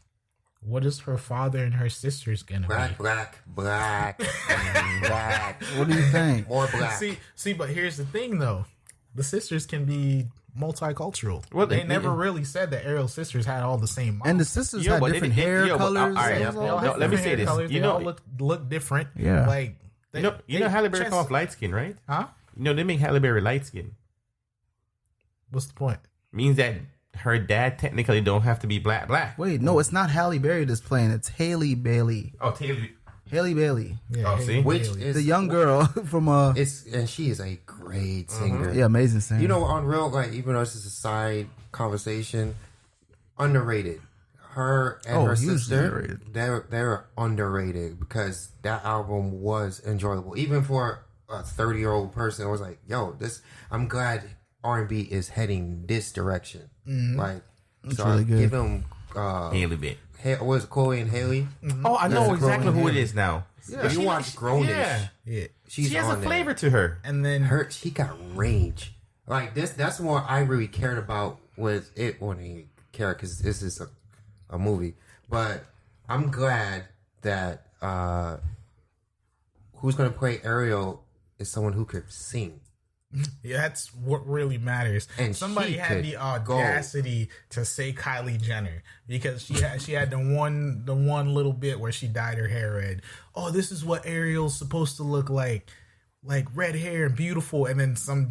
what is her father and her sisters gonna be? Black. Black. What do you think? More black. See, but here's the thing though. The sisters can be multicultural. Well, they never really said that Ariel's sisters had all the same moms. And the sisters had different hair colors. All right, They all have let me different say hair this. colors. You They know, all look different. Yeah. Like you know Halle Berry come off light skin, right? Huh? You know they make Halle Berry light skin. What's the point? Means that her dad technically don't have to be black. Wait, no, it's not Halle Berry that's playing. It's Haley Bailey. Oh, Taylor. Haley Bailey. Yeah, see? Which Bailey. is The young girl from and she is a great singer. yeah, amazing singer. You know, on real, like, even though this is a side conversation, underrated. Her and her hugely sister, underrated. they're underrated because that album was enjoyable. Even for a 30-year-old person, I was like, yo, I'm glad R&B is heading this direction. Like, That's so really I good. give them, Haley bit. what is it, Chloe and Haley? Oh, I know That's exactly Chloe who it and is now. If you watch Grownish, Yeah. she's She has a on there. flavor to her. And then She got range. Like that's what I really cared about with it. Well, I didn't care because this is a movie, but I'm glad that who's going to play Ariel is someone who could sing. yeah, that's what really matters. And somebody she had could the audacity to say Kylie Jenner because she had the one little bit where she dyed her hair red. Oh, this is what Ariel's supposed to look like red hair and beautiful. And then some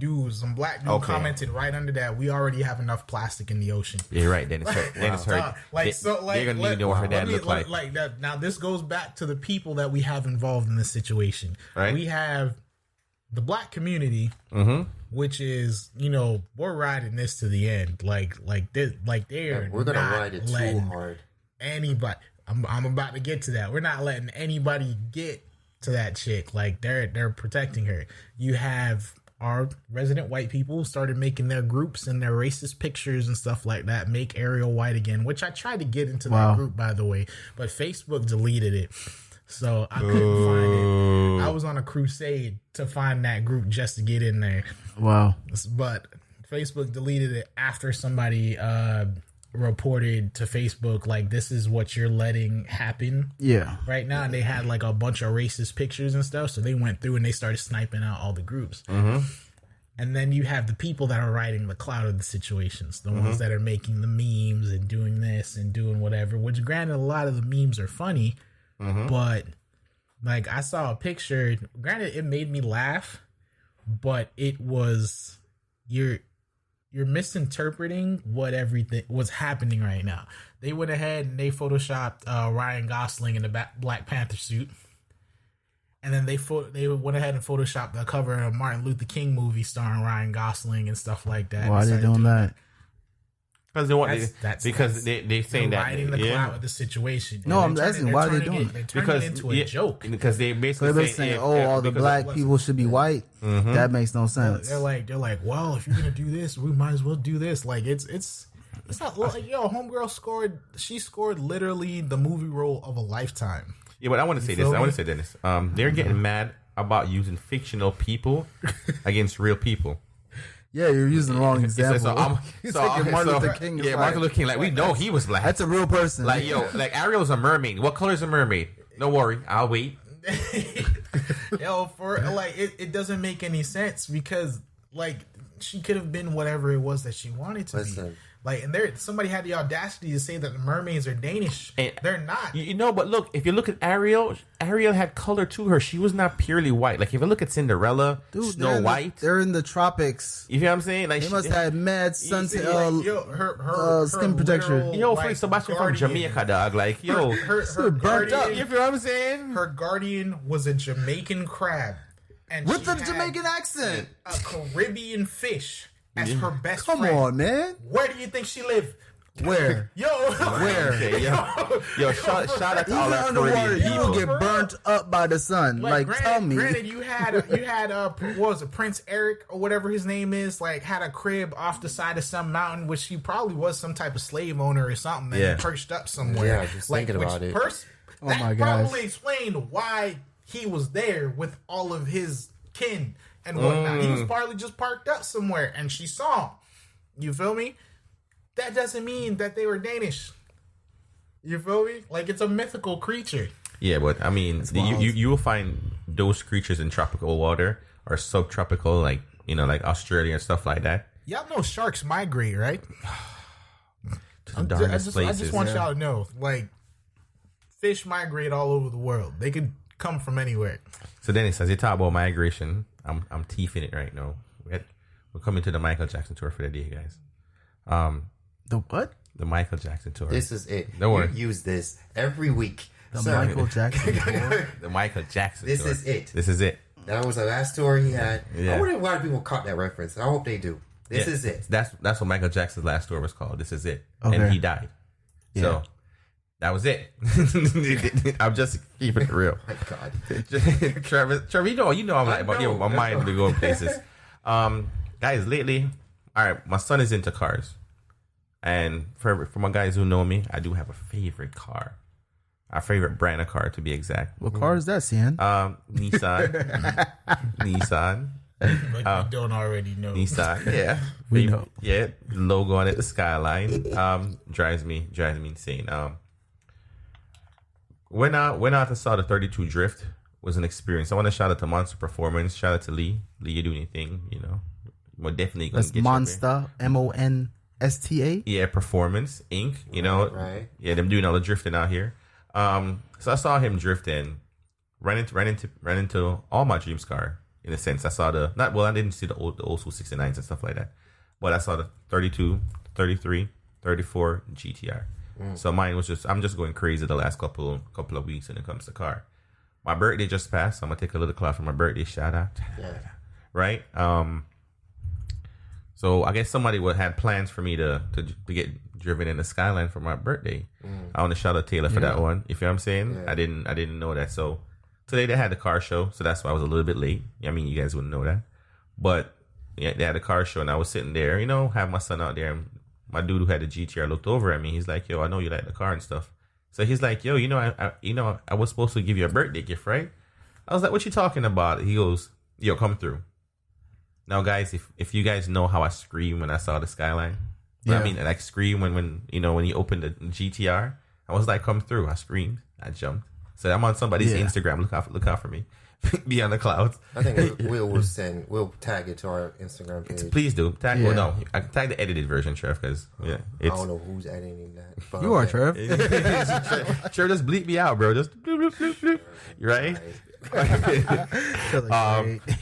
black dude commented right under that, we already have enough plastic in the ocean. You're right. Then it's her. They're gonna need to know what her dad looked like. Like that. Now this goes back to the people that we have involved in this situation. Right. We have the black community, which is, we're riding this to the end. Like they're We're gonna not ride it too letting hard. anybody. I'm about to get to that. We're not letting anybody get to that chick. Like they're protecting her. You have our resident white people started making their groups and their racist pictures and stuff like that. Make Ariel white again, which I tried to get into that group, by the way, but Facebook deleted it. So I couldn't find it. I was on a crusade to find that group just to get in there. Wow. But Facebook deleted it after somebody reported to Facebook, like, this is what you're letting happen right now. And they had like a bunch of racist pictures and stuff. So they went through and they started sniping out all the groups. And then you have the people that are riding the cloud of the situations, the ones that are making the memes and doing this and doing whatever, which granted, a lot of the memes are funny. But like I saw a picture, granted it made me laugh, but it was you're misinterpreting what's happening right now. They went ahead and they photoshopped Ryan Gosling in the Black Panther suit, and then they went ahead and photoshopped the cover of a Martin Luther King movie starring Ryan Gosling and stuff like that. Why are they doing that? Because they want they saying that riding the cloud of the situation. No, I'm asking why are they doing it? They're turning it into a joke. Because they basically saying, all the black people should be white. That makes no sense. They're like, well, if you're gonna do this, we might as well do this. Like it's not like, homegirl scored literally the movie role of a lifetime. Yeah, but I want to say this. I want to say this. They're getting mad about using fictional people against real people. Yeah, you're using the wrong example. He's like Martin Luther King. Yeah, Martin Luther King. Like, we know he was black. That's a real person. Like, like Ariel's a mermaid. What color is a mermaid? Don't worry, I'll wait. It doesn't make any sense because like she could have been whatever it was that she wanted to be. Like, and somebody had the audacity to say that the mermaids are Danish. And they're not. But look, if you look at Ariel had color to her. She was not purely white. Like, if you look at Cinderella, Snow White. They're in the tropics. You feel what I'm saying? Like, they must have mad sun her skin protection. Like, somebody from Jamaica, dog. Like, her burnt up. You feel what I'm saying? Her guardian was a Jamaican crab. And with a Jamaican accent. A Caribbean fish. As her best friend. Come on, man. Where do you think she lived? Where? Where? Okay, shout out to all that underwater, you will get burnt up by the sun. Like tell me. Granted, you had what was it, Prince Eric or whatever his name is, like had a crib off the side of some mountain, which he probably was some type of slave owner or something that he perched up somewhere. Yeah, just thinking about it. That probably explained why he was there with all of his kin. and whatnot. He was probably just parked up somewhere, and she saw him. You feel me? That doesn't mean that they were Danish. You feel me? Like, it's a mythical creature. Yeah, but I mean, you will find those creatures in tropical water or subtropical, like, you know, like Australia and stuff like that. Y'all know sharks migrate, right? To the darkest places. I just want y'all to know, like, fish migrate all over the world. They could come from anywhere. So Dennis, as you talk about migration, I'm teething it right now. We're coming to the Michael Jackson tour for the day, guys. The what? The Michael Jackson tour. This is it. Don't worry. You use this every week. The Michael Jackson tour. The Michael Jackson This tour. is it. This is it. That was the last tour he had. Yeah. I wonder if a lot of people caught that reference. I hope they do. This is it. That's what Michael Jackson's last tour was called. This is it. Okay. And he died. Yeah. So that was it. I'm just keeping it real. My God. Trevor, you know I'm like, my mind to go places. Guys, lately, all right, my son is into cars. And for my guys who know me, I do have a favorite car. Our favorite brand of car, to be exact. What car is that, Cian? Nissan. Nissan. Like, we don't already know. Nissan, yeah. We know. Yeah, logo on it, the Skyline. Drives me insane. When I saw the 32 Drift, was an experience. I want to shout out to Monster Performance. Shout out to Lee. Lee, you do anything, you know. We're definitely going to That's get Monster, Monsta. Yeah, Performance Inc. You know, Right. Yeah, them doing all the drifting out here. So I saw him drifting, ran into all my dreams car in a sense. I saw I didn't see the old school 69s and stuff like that, but I saw the 32, 33, 34 GTR. So mine was I'm just going crazy the last couple of weeks when it comes to car. My birthday just passed. So I'm gonna take a little clap for my birthday shout out. Yeah. Right. So I guess somebody would have plans for me to get driven in the Skyline for my birthday. I want to shout out Taylor for that one. You feel what I'm saying? Yeah. I didn't know that. So today they had the car show, so that's why I was a little bit late. I mean, you guys wouldn't know that, but yeah, they had a car show, and I was sitting there, you know, have my son out there, and my dude who had the GTR looked over at me. He's like, "Yo, I know you like the car and stuff." So he's like, "Yo, I was supposed to give you a birthday gift, right?" I was like, "What you talking about?" He goes, "Yo, come through." Now, guys, if you guys know how I screamed when I saw the Skyline, Yeah. I mean, like scream when he opened the GTR, I was like, "Come through!" I screamed, I jumped. So I'm on somebody's Instagram. Look out for me. Be on the clouds. I think we'll tag it to our Instagram page. Please do tag. Yeah. Well, no, I tag the edited version, Trev, because I don't know who's editing that. But You are, okay. Trev. Trev, just bleep me out, bro. Just bloop, bloop, bloop, bloop. You right?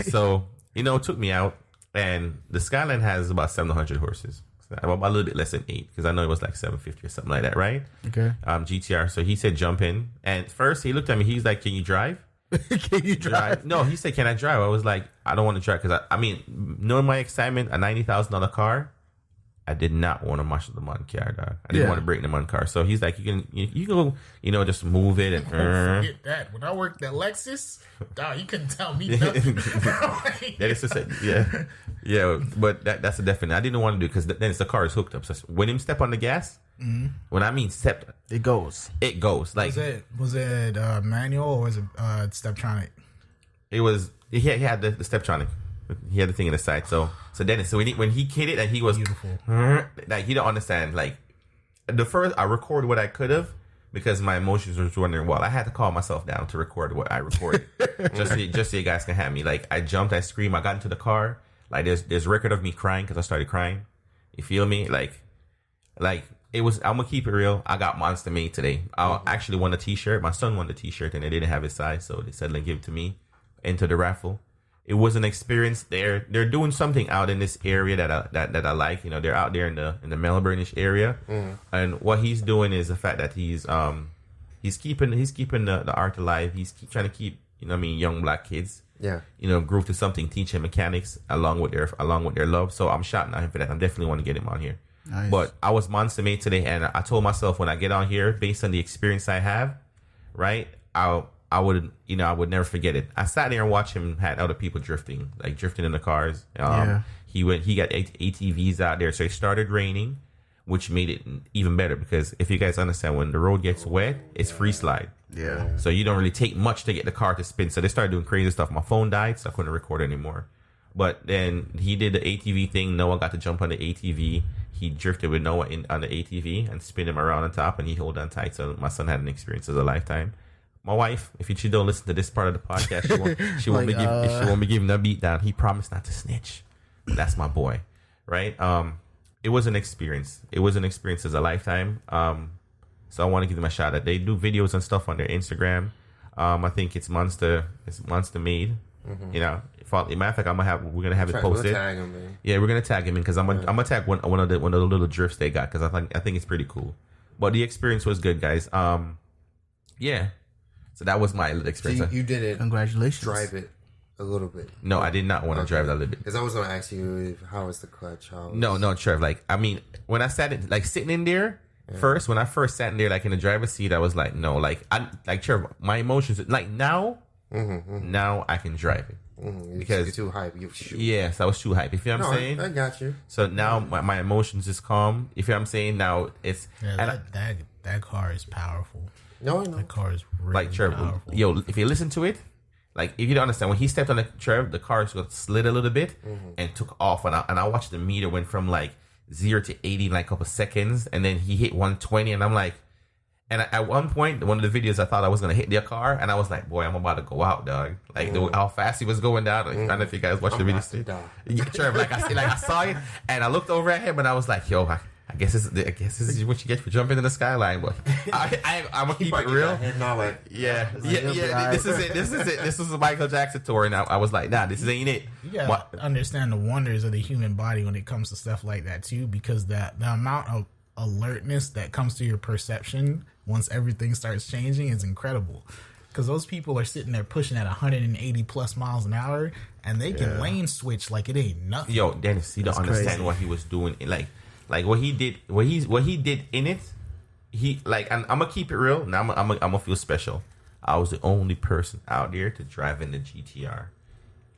So it took me out, and the Skyline has about 700 horses. So about a little bit less than 8, because I know it was like 750 or something like that, right? Okay. GTR. So he said jump in, and first he looked at me. He's like, "Can you drive?" Can you drive? No, he said, "Can I drive?" I was like, "I don't want to drive," because I mean, knowing my excitement, a $90,000 car, I did not want to mush the mud car, dog. I didn't want to break the mud car. So he's like, you can go, just move it and Forget that. When I worked at Lexus, dog, you couldn't tell me nothing. that is just yeah. But that's a definite. I didn't want to do, because then the car is hooked up. So when him step on the gas, when I mean step, It goes. it goes like Was it manual or was it Steptronic? it was. He had the Steptronic. He had the thing in the side. So Dennis, so when he hit it, and he was Beautiful. like, he don't understand. Like, the first, I recorded what I could have, because my emotions was running wild. I had to calm myself down to record what I recorded, just so you guys can have me. Like, I jumped, I screamed, I got into the car. Like, there's record of me crying because I started crying. You feel me? Like it was. I'm gonna keep it real. I got Monster made today. I actually won a T-shirt. My son won the T-shirt, and they didn't have his size, so they said, "Like, give it to me." Enter the raffle. It was an experience. They're doing something out in this area that I like. They're out there in the Melbourne-ish area, and what he's doing is the fact that he's keeping the art alive. He's trying to keep young black kids groove to something, teach him mechanics along with their love. So I'm shouting at him for that. I definitely want to get him on here. Nice. But I was Monster made today, and I told myself, when I get on here, based on the experience I have, right, I would never forget it. I sat there and watched him, had other people drifting in the cars. He got ATVs out there. So it started raining, which made it even better, because if you guys understand, when the road gets wet, it's free slide. Yeah. So you don't really take much to get the car to spin. So they started doing crazy stuff. My phone died, so I couldn't record anymore. But then he did the ATV thing. Noah got to jump on the ATV. He drifted with Noah on the ATV and spin him around on top, and he held on tight. So my son had an experience of a lifetime. My wife, if she don't listen to this part of the podcast, she won't be giving a beat down. He promised not to snitch. That's my boy, right? It was an experience. It was an experience as a lifetime. So I want to give them a shout out. They do videos and stuff on their Instagram. I think it's Monster Made. Mm-hmm. You know, matter of fact, we're gonna have it posted. We'll tag him, man. Yeah, we're gonna tag him in because I'm gonna tag one of the little drifts they got because I think it's pretty cool. But the experience was good, guys. Yeah. So that was my little experience. So you didn't Congratulations. drive it a little bit. No, I did not want to drive that a little bit. Because I was going to ask you how was the clutch? No, Trev. Like, I mean, when I sitting in there first, when I first sat in there, like in the driver's seat, I was like, no, like Trev, my emotions, like now I can drive it. Because you're too hype. Yes, I was too hype. If you know what I'm saying? I got you. So now my emotions is calm. If you know what I'm saying? Now it's... that car is powerful. No, I know. That car is really like Trev, powerful. yo, if you listen to it, like if you don't understand, when he stepped on the Trev, the car slid a little bit and took off, and I watched the meter went from like 0 to 80 in like a couple seconds, and then he hit 120, and I'm like, and at one point, one of the videos, I thought I was gonna hit their car, and I was like, boy, I'm about to go out, dog. Like how fast he was going down. Like, I don't know if you guys watched the video. Yeah, Trev, I saw it, and I looked over at him, and I was like, yo, I guess this is what you get for jumping in the skyline. But I'm gonna keep it real. Yeah. This is it. This is a Michael Jackson tour, and I was like, nah, this ain't it. You gotta understand the wonders of the human body when it comes to stuff like that too, because the amount of alertness that comes to your perception once everything starts changing is incredible. Because those people are sitting there pushing at 180 plus miles an hour, and they can lane switch like it ain't nothing. Yo, Dennis, you don't understand what he was doing. Like what he did in it, and I'm gonna keep it real. Now I'm gonna feel special. I was the only person out there to drive in the GTR.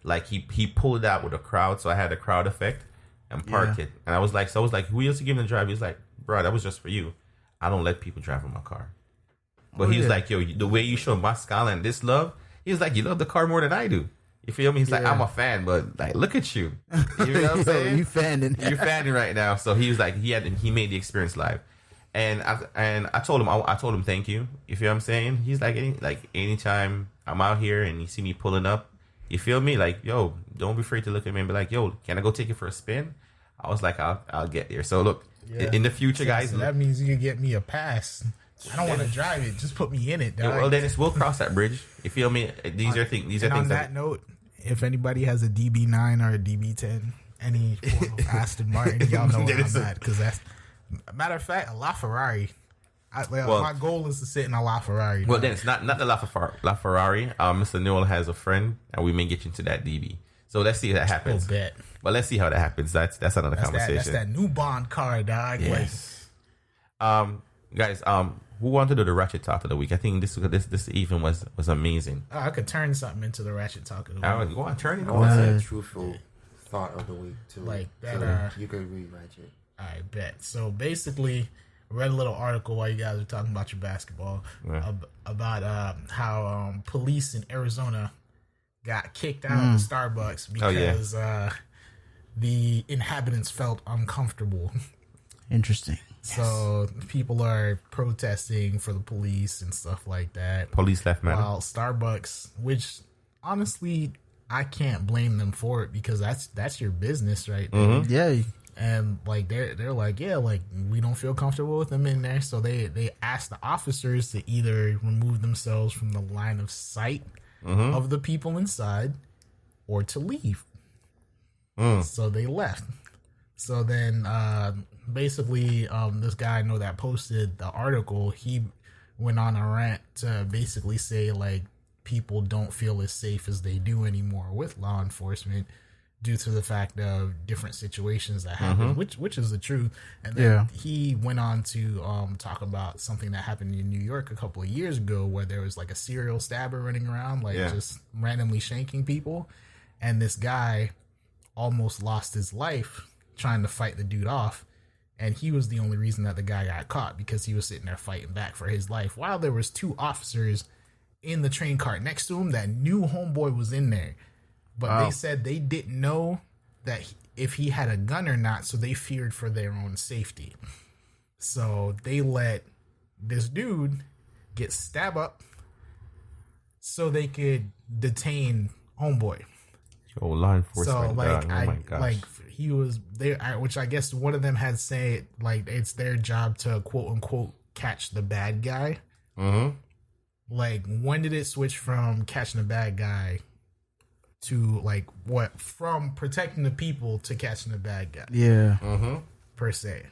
Like he pulled out with a crowd, so I had a crowd effect and parked it. And I was like, who else you giving the drive? He's like, bro, that was just for you. I don't let people drive in my car. But he was like, yo, the way you show my Skyline this love, he was like, you love the car more than I do. You feel me? He's like, I'm a fan, but like, look at you. You know what I'm saying? You fanning. You're fanning right now. So he was like, he made the experience live, and I told him thank you. You feel what I'm saying? He's like, anytime I'm out here and you see me pulling up, you feel me? Like, yo, don't be afraid to look at me and be like, yo, can I go take it for a spin? I was like, I'll get there. So look, in the future, guys, so that means you can get me a pass. I don't want to drive it. Just put me in it, dog. Well, Dennis, we'll cross that bridge. You feel me? These are things. On that note, if anybody has a DB9 or a DB10, any form of Aston Martin, y'all know where I'm at. Because that's, matter of fact, a LaFerrari. My goal is to sit in a LaFerrari. Well, Dennis, not the LaFerrari. Mr. Newell has a friend, and we may get you into that DB. So let's see if that happens. Bet. But let's see how that happens. That's another conversation. That's that new Bond car, dog. Yes. Guys, who wanted to do the Ratchet Talk of the week? I think this even was amazing. I could turn something into the Ratchet Talk of the week. Go on, turn it on. What's a truthful thought of the week too? Like that. So you could read Ratchet. I bet. So basically, I read a little article while you guys were talking about your basketball about how police in Arizona got kicked out of Starbucks because the inhabitants felt uncomfortable. Interesting. So people are protesting for the police and stuff like that. Police left matter. While Starbucks, which honestly I can't blame them for it because that's your business, right? Mm-hmm. Yeah. And like they're like, yeah, like we don't feel comfortable with them in there. So they asked the officers to either remove themselves from the line of sight of the people inside or to leave. So they left. So then basically this guy I know that posted the article, he went on a rant to basically say like people don't feel as safe as they do anymore with law enforcement due to the fact of different situations that happen, which is the truth. And then he went on to talk about something that happened in New York a couple of years ago where there was like a serial stabber running around, like just randomly shanking people. And this guy almost lost his life trying to fight the dude off. And he was the only reason that the guy got caught because he was sitting there fighting back for his life while there was two officers in the train car next to him that knew homeboy was in there. But they said they didn't know that if he had a gun or not, so they feared for their own safety. So they let this dude get stabbed up so they could detain homeboy. Oh, law enforcement. So like, oh my gosh. like he was there, which I guess one of them had said like it's their job to quote unquote catch the bad guy. Mm-hmm. Like, when did it switch from catching the bad guy to like what from protecting the people to catching the bad guy? Yeah. Per se.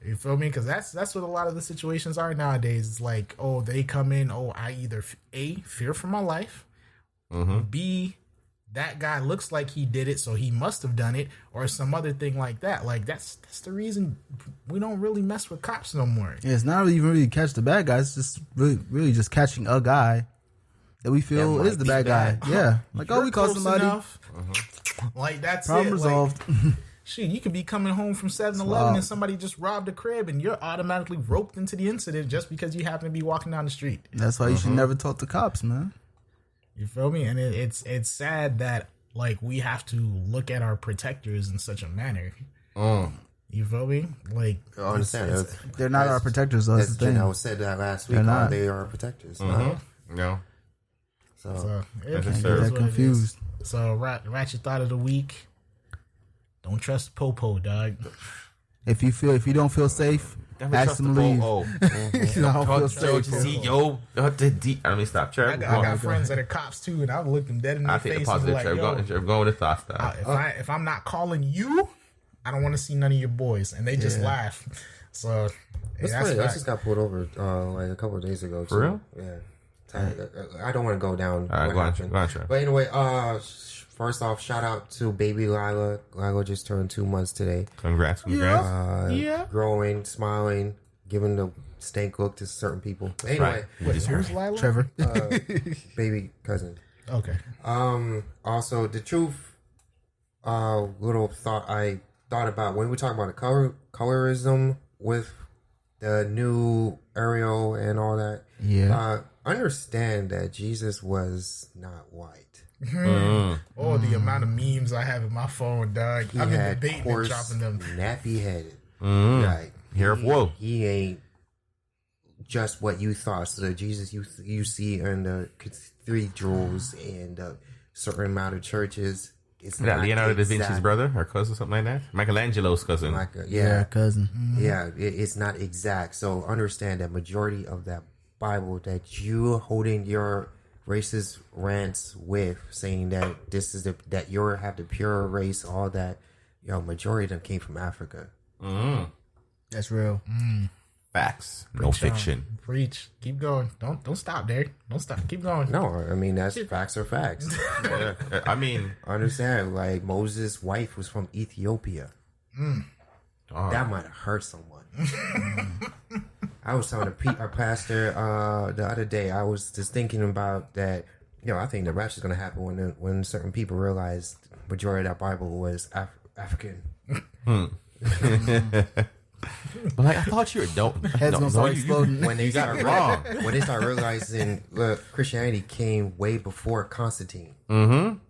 You feel me? Because that's what a lot of the situations are nowadays. It's like, oh, they come in. Oh, I either A, fear for my life. B, that guy looks like he did it, so he must have done it, or some other thing like that. Like that's the reason we don't really mess with cops no more. Yeah, it's not even really catch the bad guy. It's just really just catching a guy that we feel That is the might bad be guy. Yeah, like You're we call close somebody. enough. Like that's Problem it. resolved. Like, shit, you could be coming home from 7-Eleven Wow. and somebody just robbed a crib and you're automatically roped into the incident just because you happen to be walking down the street. That's why you should never talk to cops, man. You feel me? And it's sad that like we have to look at our protectors in such a manner. You feel me? Like I understand. They're not our protectors, though. That's As the thing. Janelle said that last week. They're not. They are our protectors. No. So it That's is a Get serve. that what it is. confused. So Ratchet thought of the week. Don't trust Popo, dog. If you don't feel safe, ask them to leave. Oh, I don't feel safe. see, yo, let me stop. I Trevor, got friends that are cops too, and I've looked them dead in I the take the face and be positive. like, Trevor, yo, go with the thoughts. Style. if I'm not calling you, I don't want to see none of your boys, and they just laugh. So it's that's funny. I fact. just got pulled over like a couple of days ago. For real? Yeah. I don't want to go down. All right, what go on, happened. Trevor. But anyway, first off, shout out to baby Lila. Lila just turned 2 months today. Congrats. Yeah. Growing, smiling, giving the stank look to certain people. Anyway, Wait, who's Lila? Trevor. baby cousin. Okay. Also, the truth, little thought I thought about when we talk about the colorism with the new Ariel and all that. Yeah. Understand that Jesus was not white. Oh, the amount of memes I have in my phone, dog. He I've been had debating and coarse, dropping them. nappy headed. Like Hair of wool. He ain't just what you thought. So the Jesus you see in the cathedrals and a certain amount of churches. It's Is that not Leonardo da Vinci's exact. brother or cousin, something like that? Michelangelo's cousin. Like Yeah, cousin. Yeah, it's not exact. So understand that majority of that Bible that you holding your racist rants with, saying that this is that you have the pure race, all that, majority of them came from Africa. That's real. Facts. No fiction. Preach. Keep going. Don't stop there. Don't stop. Keep going. No, I mean that's facts are facts. Yeah. I mean, Understand? Like Moses' wife was from Ethiopia. That might have hurt someone. I was telling our pastor the other day. I was just thinking about that. I think the rapture is going to happen when certain people realize majority of that Bible was African. but like I thought you were dope. Heads gonna start exploding. When they got start it wrong. when they start realizing Christianity came way before Constantine. When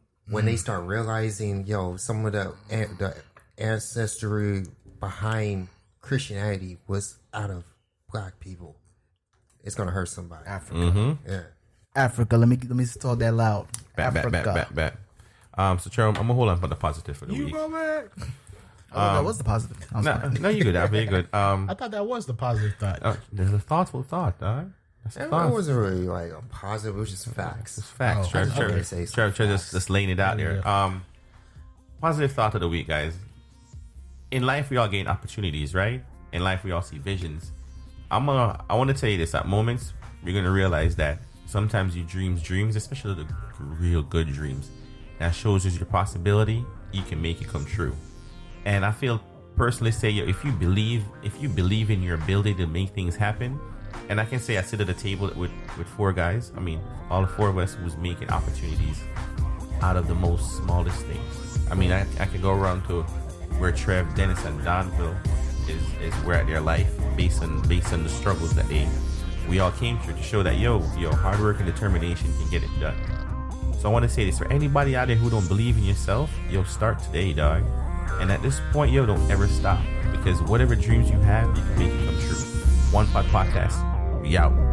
they start realizing, some of the ancestry behind Christianity was out of black people, it's gonna hurt somebody. Africa. Yeah. Africa. Let me talk that loud. Bet. So Cheryl, I'm gonna hold on for the positive for the You week. go back. That was the positive. I'm sorry. No, you good. I'm very good. I thought that was the positive thought. There's a thoughtful thought, dog. That's a It thought. wasn't really like a positive. It was just facts. It's facts. Oh, Trevor just laying it out there. Positive thought of the week, guys. In life, we all gain opportunities, right? In life, we all see visions. I want to tell you this. At moments, you're gonna realize that sometimes you dreams, especially the real good dreams, that shows you your possibility. You can make it come true. And I feel personally say, if you believe in your ability to make things happen, and I can say I sit at a table with 4 guys. I mean, all the 4 of us was making opportunities out of the most smallest things. I mean, I could go around to where Trev, Dennis, and Donville is where at their life based on the struggles that we all came through to show that hard work and determination can get it done. So I want to say this for anybody out there who don't believe in yourself, yo, start today, dog. And at this point, yo, don't ever stop, because whatever dreams you have, you can make it come true. One Pod Podcast, we out.